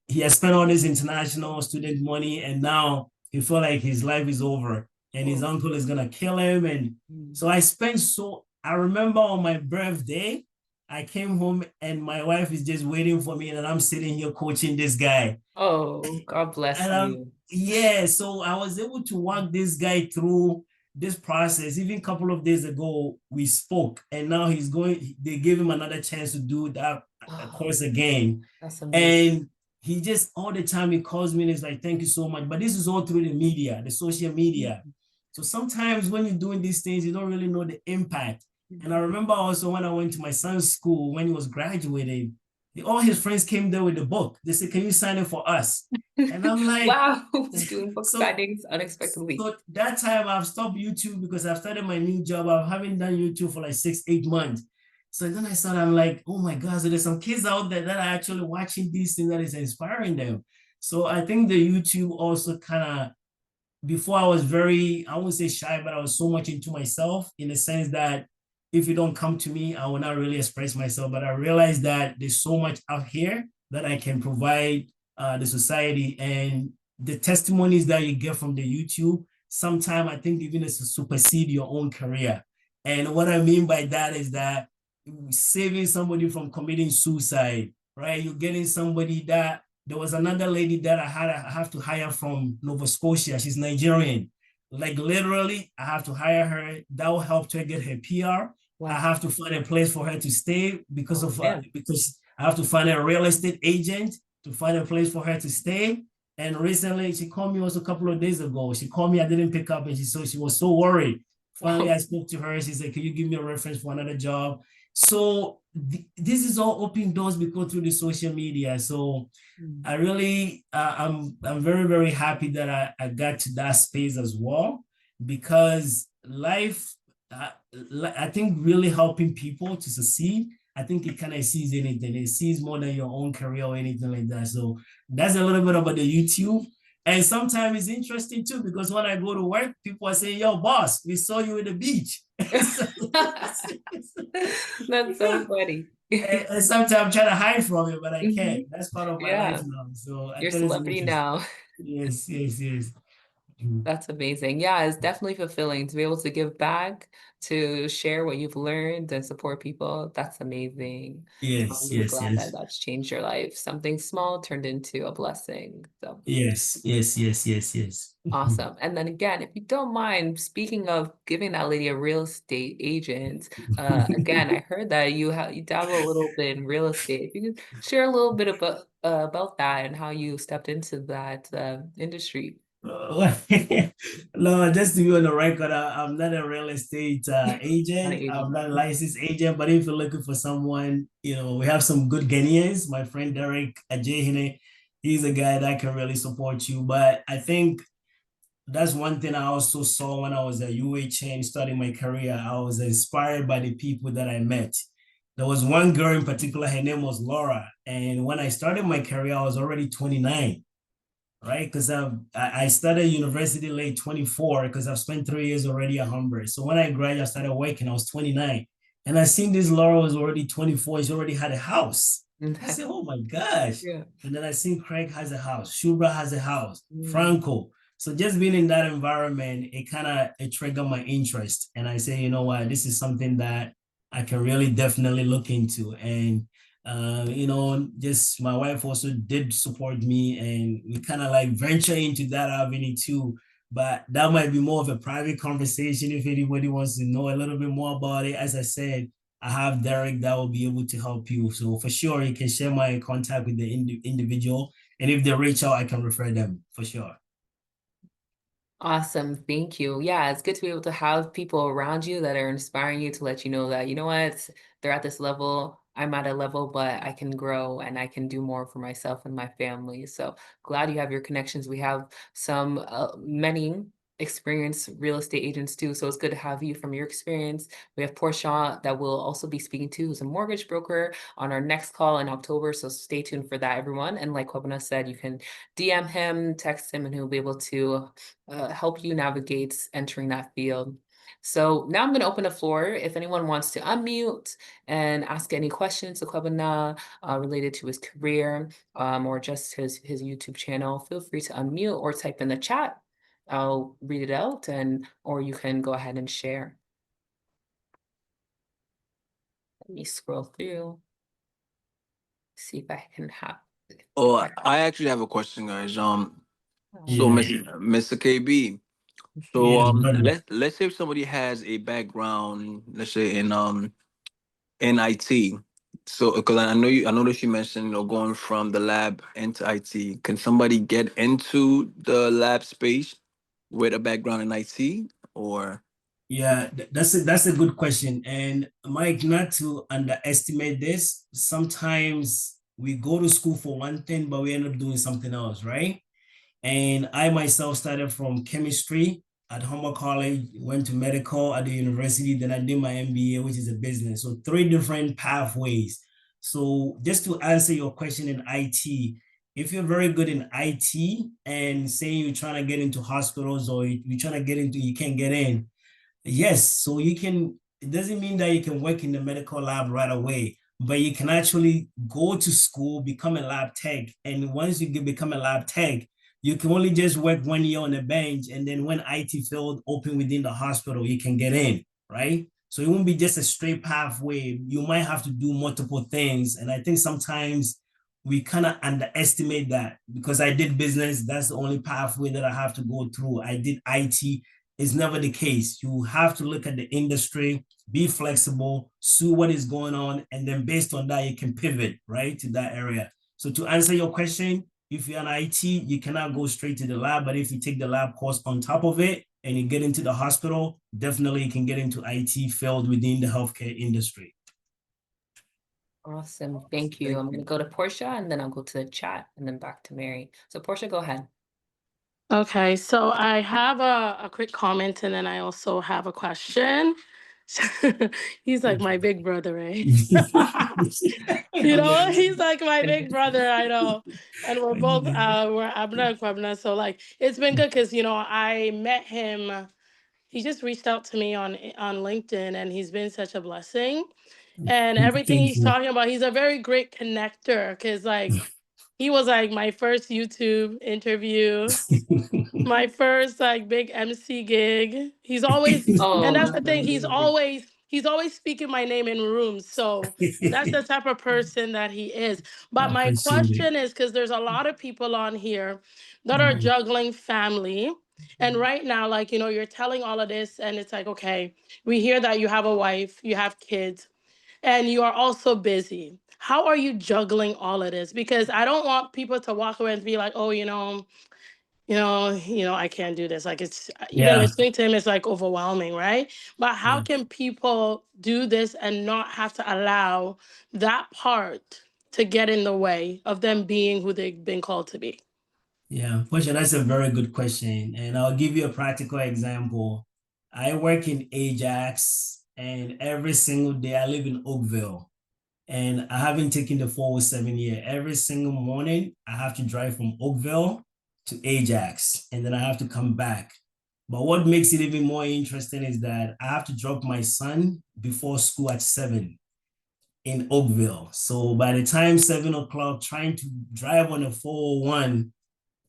he has spent all this international student money and now he felt like his life is over and his Oh, uncle is gonna kill him. And so I remember on my birthday, I came home and my wife is just waiting for me and I'm sitting here coaching this guy. oh, God bless And you. yeah, so I was able to walk this guy through this process. Even a couple of days ago, we spoke, and now they gave him another chance to do that Oh, course again. that's amazing. And he just all the time he calls me and he's like, thank you so much. But this is all through the media, the social media. So sometimes when you're doing these things, you don't really know the impact. And I remember also when I went to my son's school when he was graduating, all his friends came there with the book. They said, can you sign it for us? And I'm like, Wow, doing book so signings unexpectedly. so that time I've stopped YouTube because I've started my new job. I haven't done YouTube for like 6, 8 months. So then I started, I'm like, oh my God, so there's some kids out there that are actually watching these things that is inspiring them. So I think the YouTube also kind of before I was very, I won't say shy, but I was so much into myself in the sense that if you don't come to me, I will not really express myself. But I realized that there's so much out here that I can provide the society and the testimonies that you get from the YouTube. Sometimes I think even it's to supersede your own career. And what I mean by that is that saving somebody from committing suicide, right? You're getting somebody that there was another lady that I have to hire from Nova Scotia. She's Nigerian. Like literally, I have to hire her. That will help her get her PR. I Wow. have to find a place for her to stay Oh, man. because I have to find a real estate agent to find a place for her to stay. And recently, she called me also a couple of days ago. She called me, I didn't pick up, and she was so worried. Finally, Wow. I spoke to her. She said, "Can you give me a reference for another job?" So this is all open doors because through the social media. So Mm. I really, I'm very, very happy that I got to that space as well because life, uh, I think really helping people to succeed, I think it kind of sees anything. It sees more than your own career or anything like that. So that's a little bit about the YouTube. And sometimes it's interesting too, because when I go to work, people are saying, yo, boss, we saw you at the beach. So, That's so funny. and sometimes I'm trying to hide from it, but I can't. Hmm. That's part of my life Yeah, now. So I you're a thought it's celebrity interesting. now. Yes, yes, yes. That's amazing. Yeah, it's definitely fulfilling to be able to give back, to share what you've learned and support people. That's amazing. Yes, I'm yes, glad that yes. that's changed your life. Something small turned into a blessing. So Yes, yes, yes, yes, yes. awesome. And then again, if you don't mind, speaking of giving that lady a real estate agent, again, I heard that you dabble a little bit in real estate. If you could share a little bit about that and how you stepped into that industry. No, just to be on the record, I'm not a real estate Not an agent. I'm agent. not a licensed agent, but if you're looking for someone, we have some good Ghanaians. My friend Derek Ajehine, he's a guy that can really support you. But I think that's one thing I also saw when I was at UHN starting my career. I was inspired by the people that I met. There was one girl in particular, her name was Laura. And when I started my career, I was already 29, right? Because I started university late 24 because I've spent 3 years already at Humber. So when I graduated, I started working, I was 29. And I seen this Laura was already 24. She already had a house. I said, oh my gosh. Yeah. And then I seen Craig has a house, Shubra has a house, Mm. Franco. So just being in that environment, it triggered my interest. And I say, you know what, this is something that I can really definitely look into. And just my wife also did support me, and we kind of like venture into that avenue too. But that might be more of a private conversation if anybody wants to know a little bit more about it. As I said, I have Derek that will be able to help you. So for sure, you can share my contact with the individual, and if they reach out, I can refer them for sure. Awesome. Thank you. Yeah, it's good to be able to have people around you that are inspiring you to let you know that, you know what, they're at this level, I'm at a level, but I can grow and I can do more for myself and my family. So glad you have your connections. We have many experienced real estate agents too. So it's good to have you from your experience. We have Portia that we'll also be speaking to, who's a mortgage broker on our next call in October. So stay tuned for that, everyone. And like Kwabena said, you can DM him, text him, and he'll be able to help you navigate entering that field. So now I'm going to open the floor. If anyone wants to unmute and ask any questions to Kwabena related to his career or just his YouTube channel, feel free to unmute or type in the chat. I'll read it out or you can go ahead and share. Let me scroll through, see if I can have. Oh, I actually have a question, guys. So Yeah, Mr. KB, so yes, brother. let's say if somebody has a background, let's say in IT. So because I know that you mentioned, going from the lab into IT. Can somebody get into the lab space with a background in IT or? Yeah, that's a good question. And Mike, not to underestimate this, sometimes we go to school for one thing, but we end up doing something else, right? And I myself started from chemistry at Humber College, went to medical at the university, then I did my MBA, which is a business. So three different pathways. So just to answer your question in IT, if you're very good in IT and say you're trying to get into hospitals or you're trying to get into, you can't get in, yes, so you can, it doesn't mean that you can work in the medical lab right away, but you can actually go to school, become a lab tech. And once you become a lab tech, you can only just work 1 year on the bench. And then when IT field open within the hospital, you can get in, right? So it won't be just a straight pathway. You might have to do multiple things. And I think sometimes we kind of underestimate that because I did business. That's the only pathway that I have to go through. I did IT, is never the case. You have to look at the industry, be flexible, see what is going on, and then based on that, you can pivot right to that area. So to answer your question, if you're an IT, you cannot go straight to the lab, but if you take the lab course on top of it and you get into the hospital, definitely you can get into IT field within the healthcare industry. Awesome. Thank you. I'm going to go to Portia and then I'll go to the chat and then back to Mary. So Portia, go ahead. Okay, so I have a quick comment and then I also have a question. He's like my big brother, right? He's like my big brother, I know. And we're both we're Abna and Kwabena. So like it's been good because I met him. He just reached out to me on LinkedIn and he's been such a blessing. And everything Thank he's you. talking about, he's a very great connector because like He was like my first YouTube interview, my first like big MC gig. He's always, and Oh, that's the that's thing, amazing. he's always speaking my name in rooms. So that's the type of person that he is. I But my appreciate it. question is, because there's a lot of people on here that are Mhm. juggling family. And right now, like, you know, you're telling all of this, and it's like, okay, we hear that you have a wife, you have kids, and you are also busy. How are you juggling all of this? Because I don't want people to walk away and be like, oh, I can't do this. Like, it's even Yeah, listening to him is like overwhelming, right? But how yeah, can people do this and not have to allow that part to get in the way of them being who they've been called to be? yeah. Portia, that's a very good question. And I'll give you a practical example. I work in Ajax, and every single day I live in Oakville. And I haven't taken the 407 yet. Every single morning, I have to drive from Oakville to Ajax, and then I have to come back. But what makes it even more interesting is that I have to drop my son before school at 7 in Oakville. So by the time 7 o'clock, trying to drive on the 401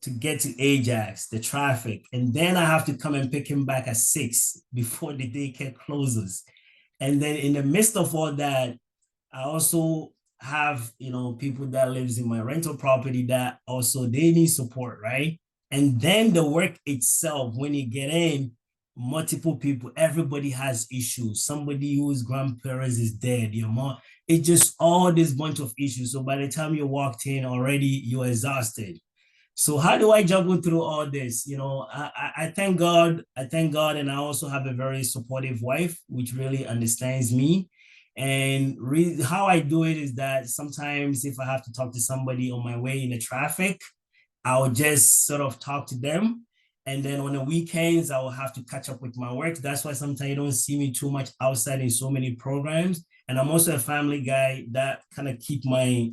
to get to Ajax, the traffic, and then I have to come and pick him back at 6 before the daycare closes. And then in the midst of all that, I also have, people that lives in my rental property that also they need support, right? And then the work itself, when you get in, multiple people, everybody has issues. Somebody whose grandparents is dead, your mom, it's just all this bunch of issues. So by the time you walked in already, you're exhausted. So how do I juggle through all this? I thank God. I thank God, and I also have a very supportive wife, which really understands me. And how I do it is that sometimes if I have to talk to somebody on my way in the traffic, I'll just sort of talk to them. And then on the weekends, I will have to catch up with my work. That's why sometimes you don't see me too much outside in so many programs. And I'm also a family guy that kind of keep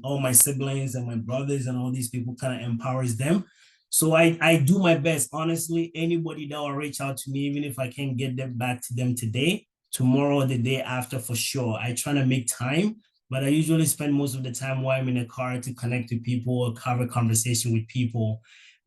all my siblings and my brothers and all these people kind of empowers them. So I do my best. Honestly, anybody that will reach out to me, even if I can't get them back to them today, tomorrow or the day after for sure. I try to make time, but I usually spend most of the time while I'm in a car to connect to people or have a conversation with people.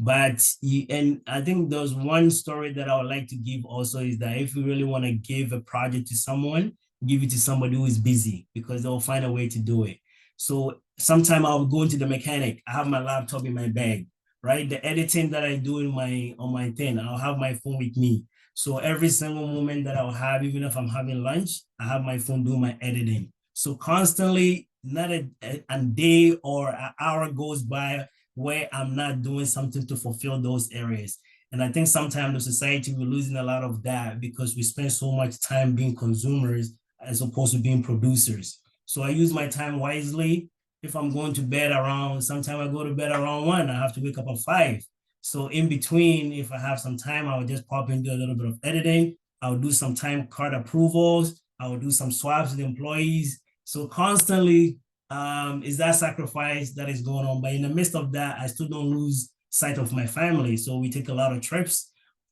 And I think there's one story that I would like to give also is that if you really want to give a project to someone, give it to somebody who is busy because they'll find a way to do it. So sometime I'll go into the mechanic. I have my laptop in my bag, right? The editing that I do on my thing, I'll have my phone with me. So every single moment that I'll have, even if I'm having lunch, I have my phone doing my editing. So constantly, not a day or an hour goes by where I'm not doing something to fulfill those areas. And I think sometimes the society, we're losing a lot of that because we spend so much time being consumers as opposed to being producers. So I use my time wisely. If I'm going to bed around, sometimes I go to bed around 1, I have to wake up at 5. So in between, if I have some time, I will just pop into a little bit of editing. I'll do some time card approvals. I will do some swaps with employees. So constantly is that sacrifice that is going on. But in the midst of that, I still don't lose sight of my family. So we take a lot of trips,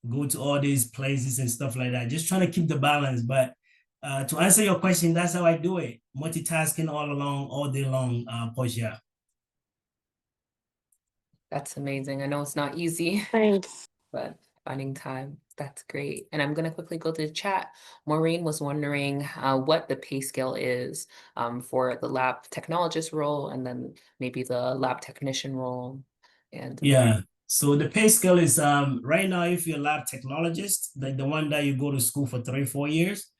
go to all these places and stuff like that, just trying to keep the balance. But to answer your question, that's how I do it. Multitasking all along, all day long, Portia. That's amazing. I know it's not easy, Thanks. but finding time, that's great. And I'm going to quickly go to the chat. Maureen was wondering what the pay scale is for the lab technologist role and then maybe the lab technician role. And Yeah. So the pay scale is right now, if you're a lab technologist, like the one that you go to school for 3-4 years,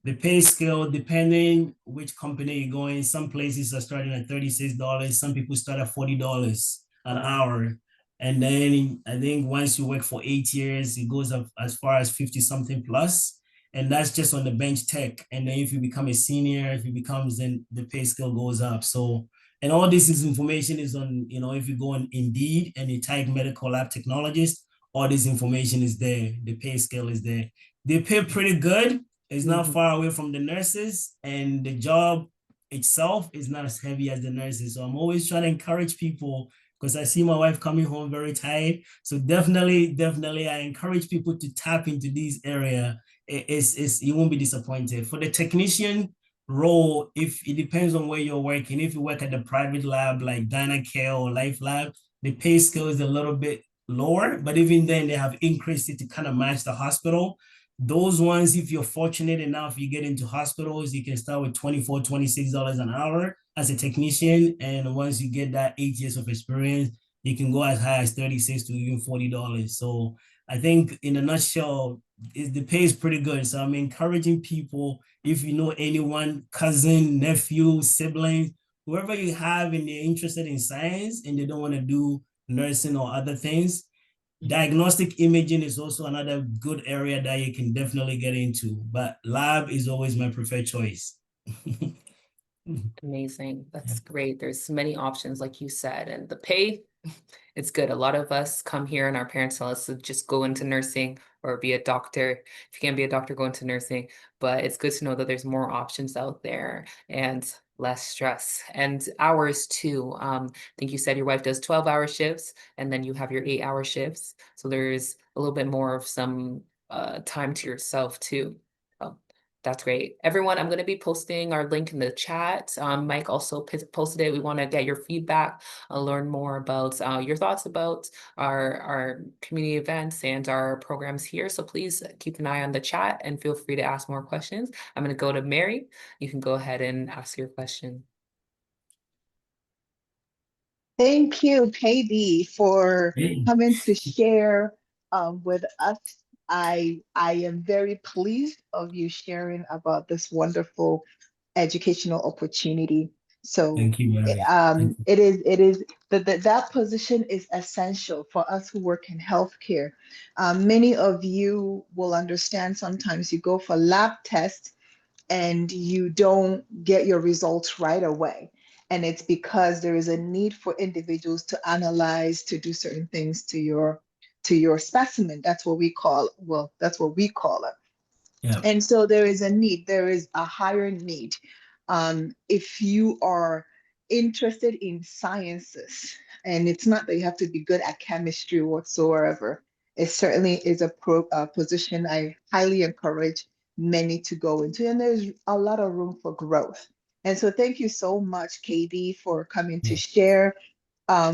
the pay scale, depending which company you're going, some places are starting at $36. Some people start at $40 an hour. And then I think once you work for 8 years, it goes up as far as 50 something plus. And that's just on the bench tech. And then if you become a senior, if you becomes, then the pay scale goes up. So, and all this is information is on, if you go on Indeed and you type medical lab technologist, all this information is there. The pay scale is there. They pay pretty good. It's not far away from the nurses, and the job itself is not as heavy as the nurses. So I'm always trying to encourage people because I see my wife coming home very tired. So definitely, I encourage people to tap into this area. You won't be disappointed. For the technician, role, if it depends on where you're working. If you work at the private lab like GCAO or Life Lab, the pay scale is a little bit lower, but even then they have increased it to kind of match the hospital. Those ones, if you're fortunate enough, you get into hospitals, you can start with $24, $26 an hour as a technician. And once you get that 8 years of experience, you can go as high as 36 to even $40. So I think in a nutshell, the pay is pretty good. So I'm encouraging people, if you know anyone, cousin, nephew, sibling, whoever you have and they're interested in science and they don't want to do nursing or other things, diagnostic imaging is also another good area that you can definitely get into. But lab is always my preferred choice. Amazing. That's great. There's many options, like you said, and the pay, it's good. A lot of us come here and our parents tell us to just go into nursing or be a doctor. If you can't be a doctor, go into nursing. But it's good to know that there's more options out there and less stress and hours too. I think you said your wife does 12-hour shifts and then you have your 8-hour shifts. So there's a little bit more of some time to yourself too. Oh, that's great. Everyone, I'm going to be posting our link in the chat. Mike also posted it. We want to get your feedback, learn more about your thoughts about our community events and our programs here. So please keep an eye on the chat and feel free to ask more questions. I'm going to go to Mary. You can go ahead and ask your question. Thank you, KB, for coming to share with us. I am very pleased of you sharing about this wonderful educational opportunity. So Thank you, Mary. it is that position is essential for us who work in healthcare. Many of you will understand sometimes you go for lab tests and you don't get your results right away. And it's because there is a need for individuals to analyze, to do certain things to your specimen. That's what we call, well, that's what we call it. Yeah. And so there is a need, there is a higher need. If you are interested in sciences, and it's not that you have to be good at chemistry whatsoever, it certainly is a position I highly encourage many to go into, and there's a lot of room for growth. And so thank you so much, KD, for coming to share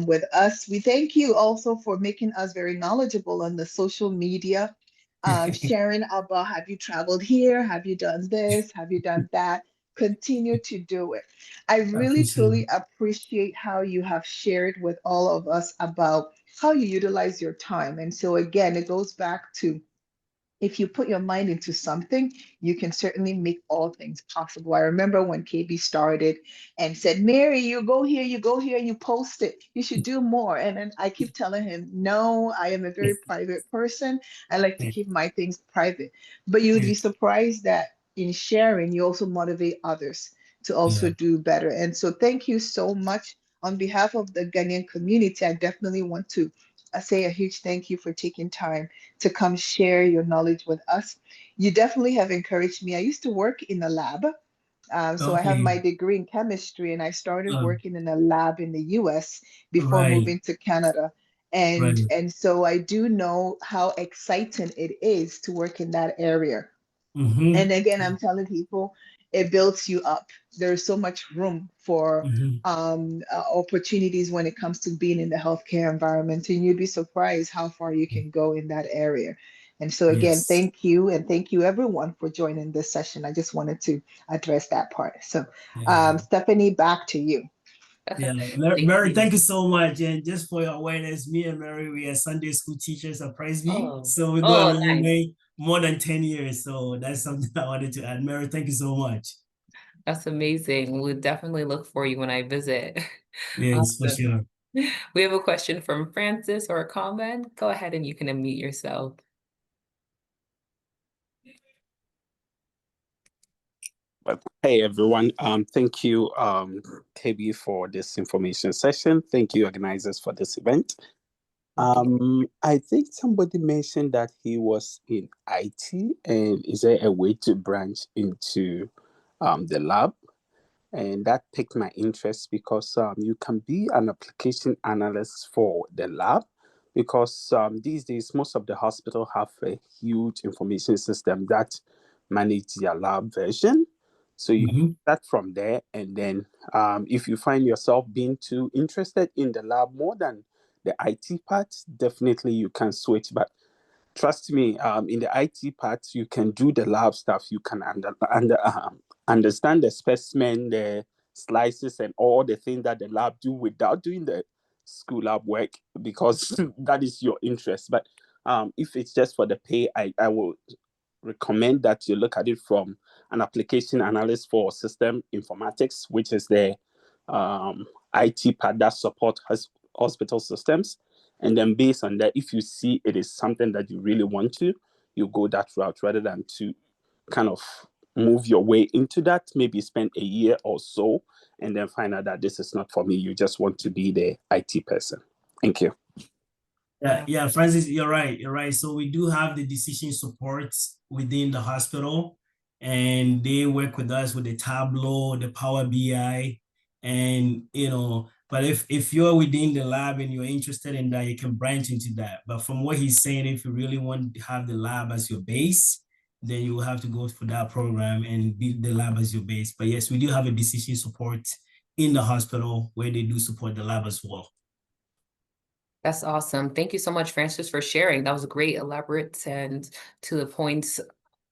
with us. We thank you also for making us very knowledgeable on the social media, sharing about, have you traveled here? Have you done this? Have you done that? Continue to do it. I really, truly appreciate how you have shared with all of us about how you utilize your time. And so again, it goes back to, if you put your mind into something, you can certainly make all things possible. I remember when KB started and said, Mary, you go here, you post it. You should do more. And then I keep telling him, no, I am a very private person. I like to keep my things private. But you would be surprised that in sharing, you also motivate others to also do better. And so thank you so much. On behalf of the Ghanaian community, I definitely want to say a huge thank you for taking time to come share your knowledge with us. You definitely have encouraged me. I used to work in a lab. So I have my degree in chemistry and I started working in a lab in the US before moving to Canada. And so I do know how exciting it is to work in that area. And again, I'm telling people, it builds you up. There's so much room for opportunities when it comes to being in the healthcare environment, and you'd be surprised how far you can go in that area. And so again, thank you, and thank you everyone for joining this session. I just wanted to address that part. So Stephanie, back to you. Yeah, Mary, thank you so much. And just for your awareness, me and Mary, we are Sunday school teachers at Presby. So we go a long way, more than 10 years. So that's something I wanted to add. Mary, thank you so much. That's amazing. We'll definitely look for you when I visit. Yes, for sure. We have a question from Francis or a comment. Go ahead and you can unmute yourself. Hey everyone, thank you KB for this information session. Thank you organizers for this event. I think somebody mentioned that he was in IT, and is there a way to branch into the lab? And that piqued my interest because you can be an application analyst for the lab, because these days most of the hospital have a huge information system that manage their lab version. So you Mhm. start from there, and then if you find yourself being too interested in the lab more than the IT part, definitely you can switch. But trust me, in the IT part, you can do the lab stuff. You can understand the specimen, the slices, and all the things that the lab do without doing the school lab work, because that is your interest. But if it's just for the pay, I will recommend that you look at it from an application analyst for system informatics, which is the IT part that support hospital systems. And then based on that, if you see it is something that you really want to, you go that route rather than to kind of move your way into that, maybe spend a year or so, and then find out that this is not for me. You just want to be the IT person. Thank you. Yeah, Francis, you're right. You're right. So we do have the decision support within the hospital, and they work with us with the Tableau, the Power BI, and But if you're within the lab and you're interested in that, you can branch into that. But from what he's saying, if you really want to have the lab as your base, then you will have to go for that program and build the lab as your base. But yes, we do have a decision support in the hospital where they do support the lab as well. That's awesome. Thank you so much, Francis, for sharing. That was great, elaborate, and to the point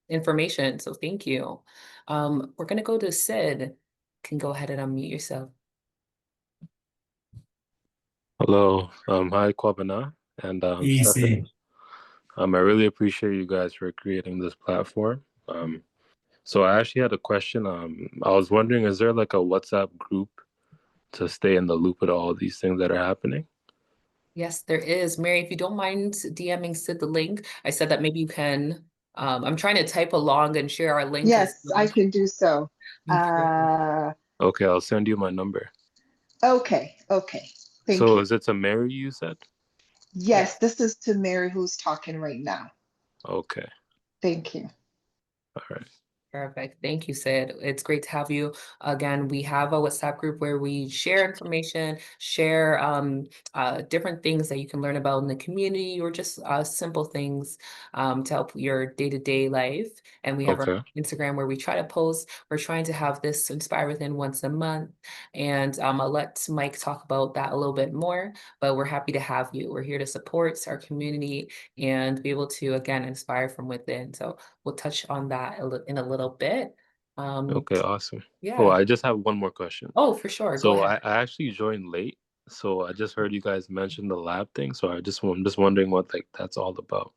information. So thank you. We're gonna go to Sid. Can go ahead and unmute yourself. Hello. Hi, Kwabena and Easy. Stephanie. I really appreciate you guys for creating this platform. So I actually had a question. I was wondering, is there like a WhatsApp group to stay in the loop with all these things that are happening? Yes, there is. Mary, if you don't mind DMing Sid the link, I said that maybe you can. I'm trying to type along and share our link as Yes, I well. can do so. Okay. Okay, I'll send you my number. Okay. Thank So you. is it to Mary, you said? Yes, this is to Mary who's talking right now. Okay. Thank you. All right. Perfect. Thank you, Sid. It's great to have you. Again, we have a WhatsApp group where we share information, share different things that you can learn about in the community, or just simple things to help your day-to-day life. And we have our Okay. Instagram where we try to post. We're trying to have this Inspire Within once a month. And I'll let Mike talk about that a little bit more, but we're happy to have you. We're here to support our community and be able to, again, inspire from within. So we'll touch on that in a little bit. Okay, awesome. Oh, Yeah. I just have one more question. Oh, for sure. Go So ahead. I actually joined late. So I just heard you guys mention the lab thing. So I'm just wondering what like that's all about.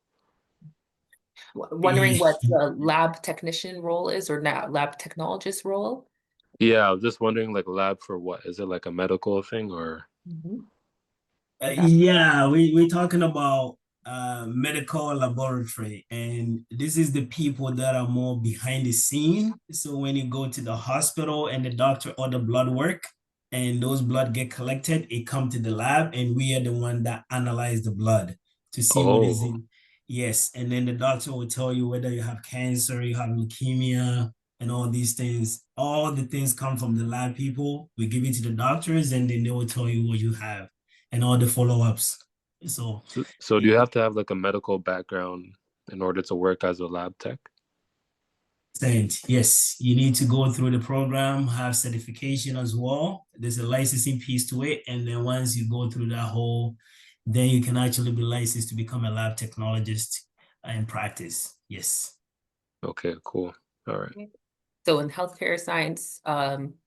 Wondering what the lab technician role is, or not lab technologist role? Yeah, I was just wondering, like, lab for what? Is it like a medical thing or? Mhm. Yeah, we're talking about medical laboratory, and this is the people that are more behind the scene. So when you go to the hospital and the doctor order blood work, and those blood get collected, it come to the lab, and we are the one that analyze the blood to see what is Oh, in. Yes, and then the doctor will tell you whether you have cancer, you have leukemia, and all these things. All the things come from the lab people. We give it to the doctors, and then they will tell you what you have and all the follow-ups. So so do you have to have like a medical background in order to work as a lab tech? yes, you need to go through the program, have certification as well. There's a licensing piece to it. And then once you go through that whole, then you can actually be licensed to become a lab technologist in practice. Yes. Okay, cool. All right. So in healthcare science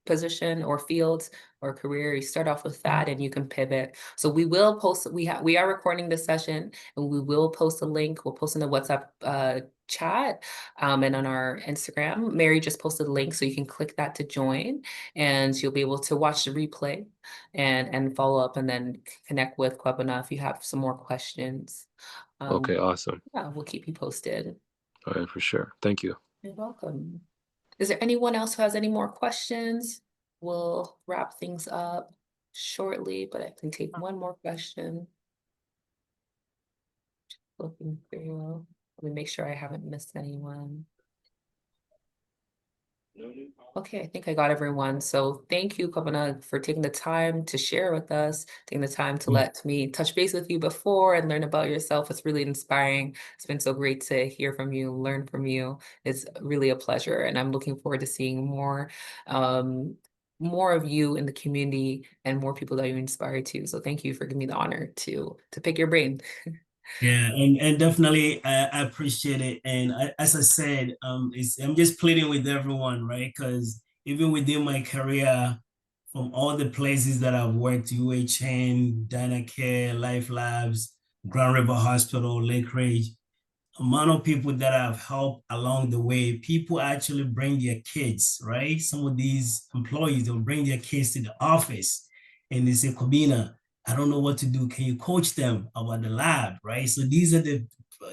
position or field or career, you start off with that and you can pivot. So we will post, we are recording this session and we will post a link. We'll post in the WhatsApp chat and on our Instagram. Mary just posted a link so you can click that to join and you'll be able to watch the replay and follow up and then connect with Kwabena if you have some more questions. Okay, awesome. Yeah, we'll keep you posted. All right, for sure. Thank you. You're welcome. Is there anyone else who has any more questions? We'll wrap things up shortly, but I can take one more question. Looking through. Let me make sure I haven't missed anyone. Okay, I think I got everyone. So thank you, Kwabena, for taking the time to share with us, taking the time to let me touch base with you before and learn about yourself. It's really inspiring. It's been so great to hear from you, learn from you. It's really a pleasure. And I'm looking forward to seeing more of you in the community and more people that you inspire too. So thank you for giving me the honor to pick your brain. Yeah, and definitely I appreciate it. And as I said, I'm just pleading with everyone, right? Because even within my career, from all the places that I've worked, UHN, Dynacare, Life Labs, Grand River Hospital, Lake Ridge, amount of people that I've helped along the way, people actually bring their kids, right? Some of these employees, they'll bring their kids to the office and they say, Kwabena, I don't know what to do. Can you coach them about the lab, right? So these are the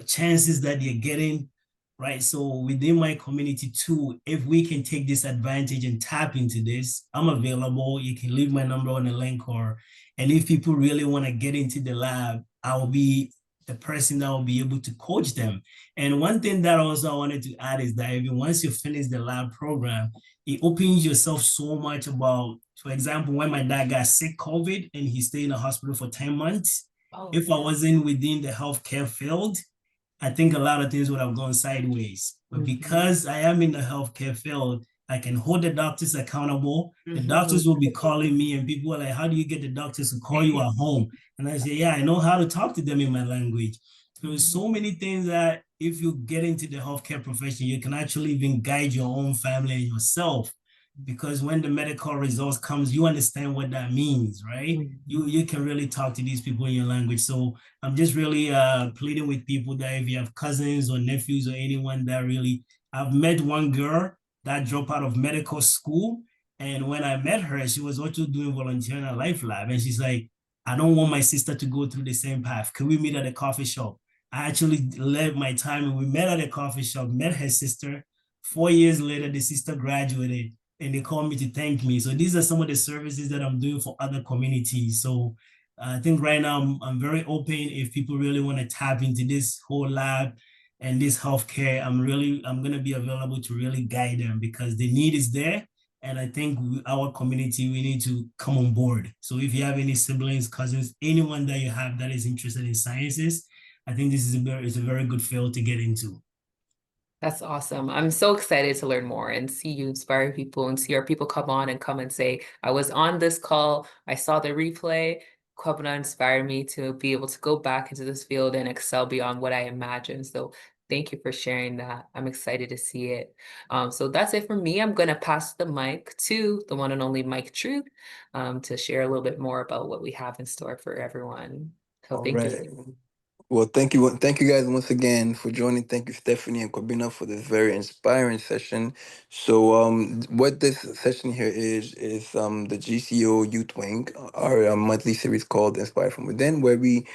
chances that they're getting, right? So within my community too, if we can take this advantage and tap into this, I'm available. You can leave my number on the link and if people really want to get into the lab, I'll be the person that will be able to coach them. And one thing that also I wanted to add is that even once you finish the lab program, it opens yourself so much about, for example, when my dad got sick COVID and he stayed in the hospital for 10 months, if I wasn't within the healthcare field, I think a lot of things would have gone sideways. But because I am in the healthcare field, I can hold the doctors accountable. The doctors will be calling me, and people are like, how do you get the doctors to call you at home? And I say, yeah, I know how to talk to them in my language. There's so many things that if you get into the healthcare profession, you can actually even guide your own family and yourself. Because when the medical results comes, you understand what that means, right? You can really talk to these people in your language. So I'm just really pleading with people that if you have cousins or nephews or anyone that really, I've met one girl that dropped out of medical school. And when I met her, she was also doing volunteering at Life Lab. And she's like, I don't want my sister to go through the same path. Can we meet at a coffee shop? I actually led my time and we met at a coffee shop, met her sister. 4 years later, the sister graduated and they called me to thank me. So these are some of the services that I'm doing for other communities. So I think right now I'm very open. If people really want to tap into this whole lab and this healthcare, I'm gonna be available to really guide them because the need is there. And I think our community, we need to come on board. So if you have any siblings, cousins, anyone that you have that is interested in sciences, I think this is it's a very good field to get into. That's awesome. I'm so excited to learn more and see you inspire people and see our people come on and come and say, I was on this call, I saw the replay. Kwabena inspired me to be able to go back into this field and excel beyond what I imagined. So thank you for sharing that. I'm excited to see it. So that's it for me. I'm going to pass the mic to the one and only Mike Truth to share a little bit more about what we have in store for everyone. So All thank right. you. Well, thank you guys once again for joining. Thank you, Stephanie and Kwabena, for this very inspiring session. So, what this session here is the GCO Youth Wing, our monthly series called Inspire from Within, where we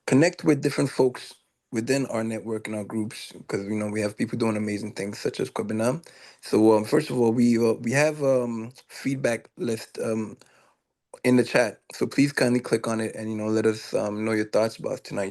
connect with different folks within our network and our groups, because we have people doing amazing things such as Kwabena. So, first of all, we have feedback list in the chat. So please kindly click on it and let us know your thoughts about tonight's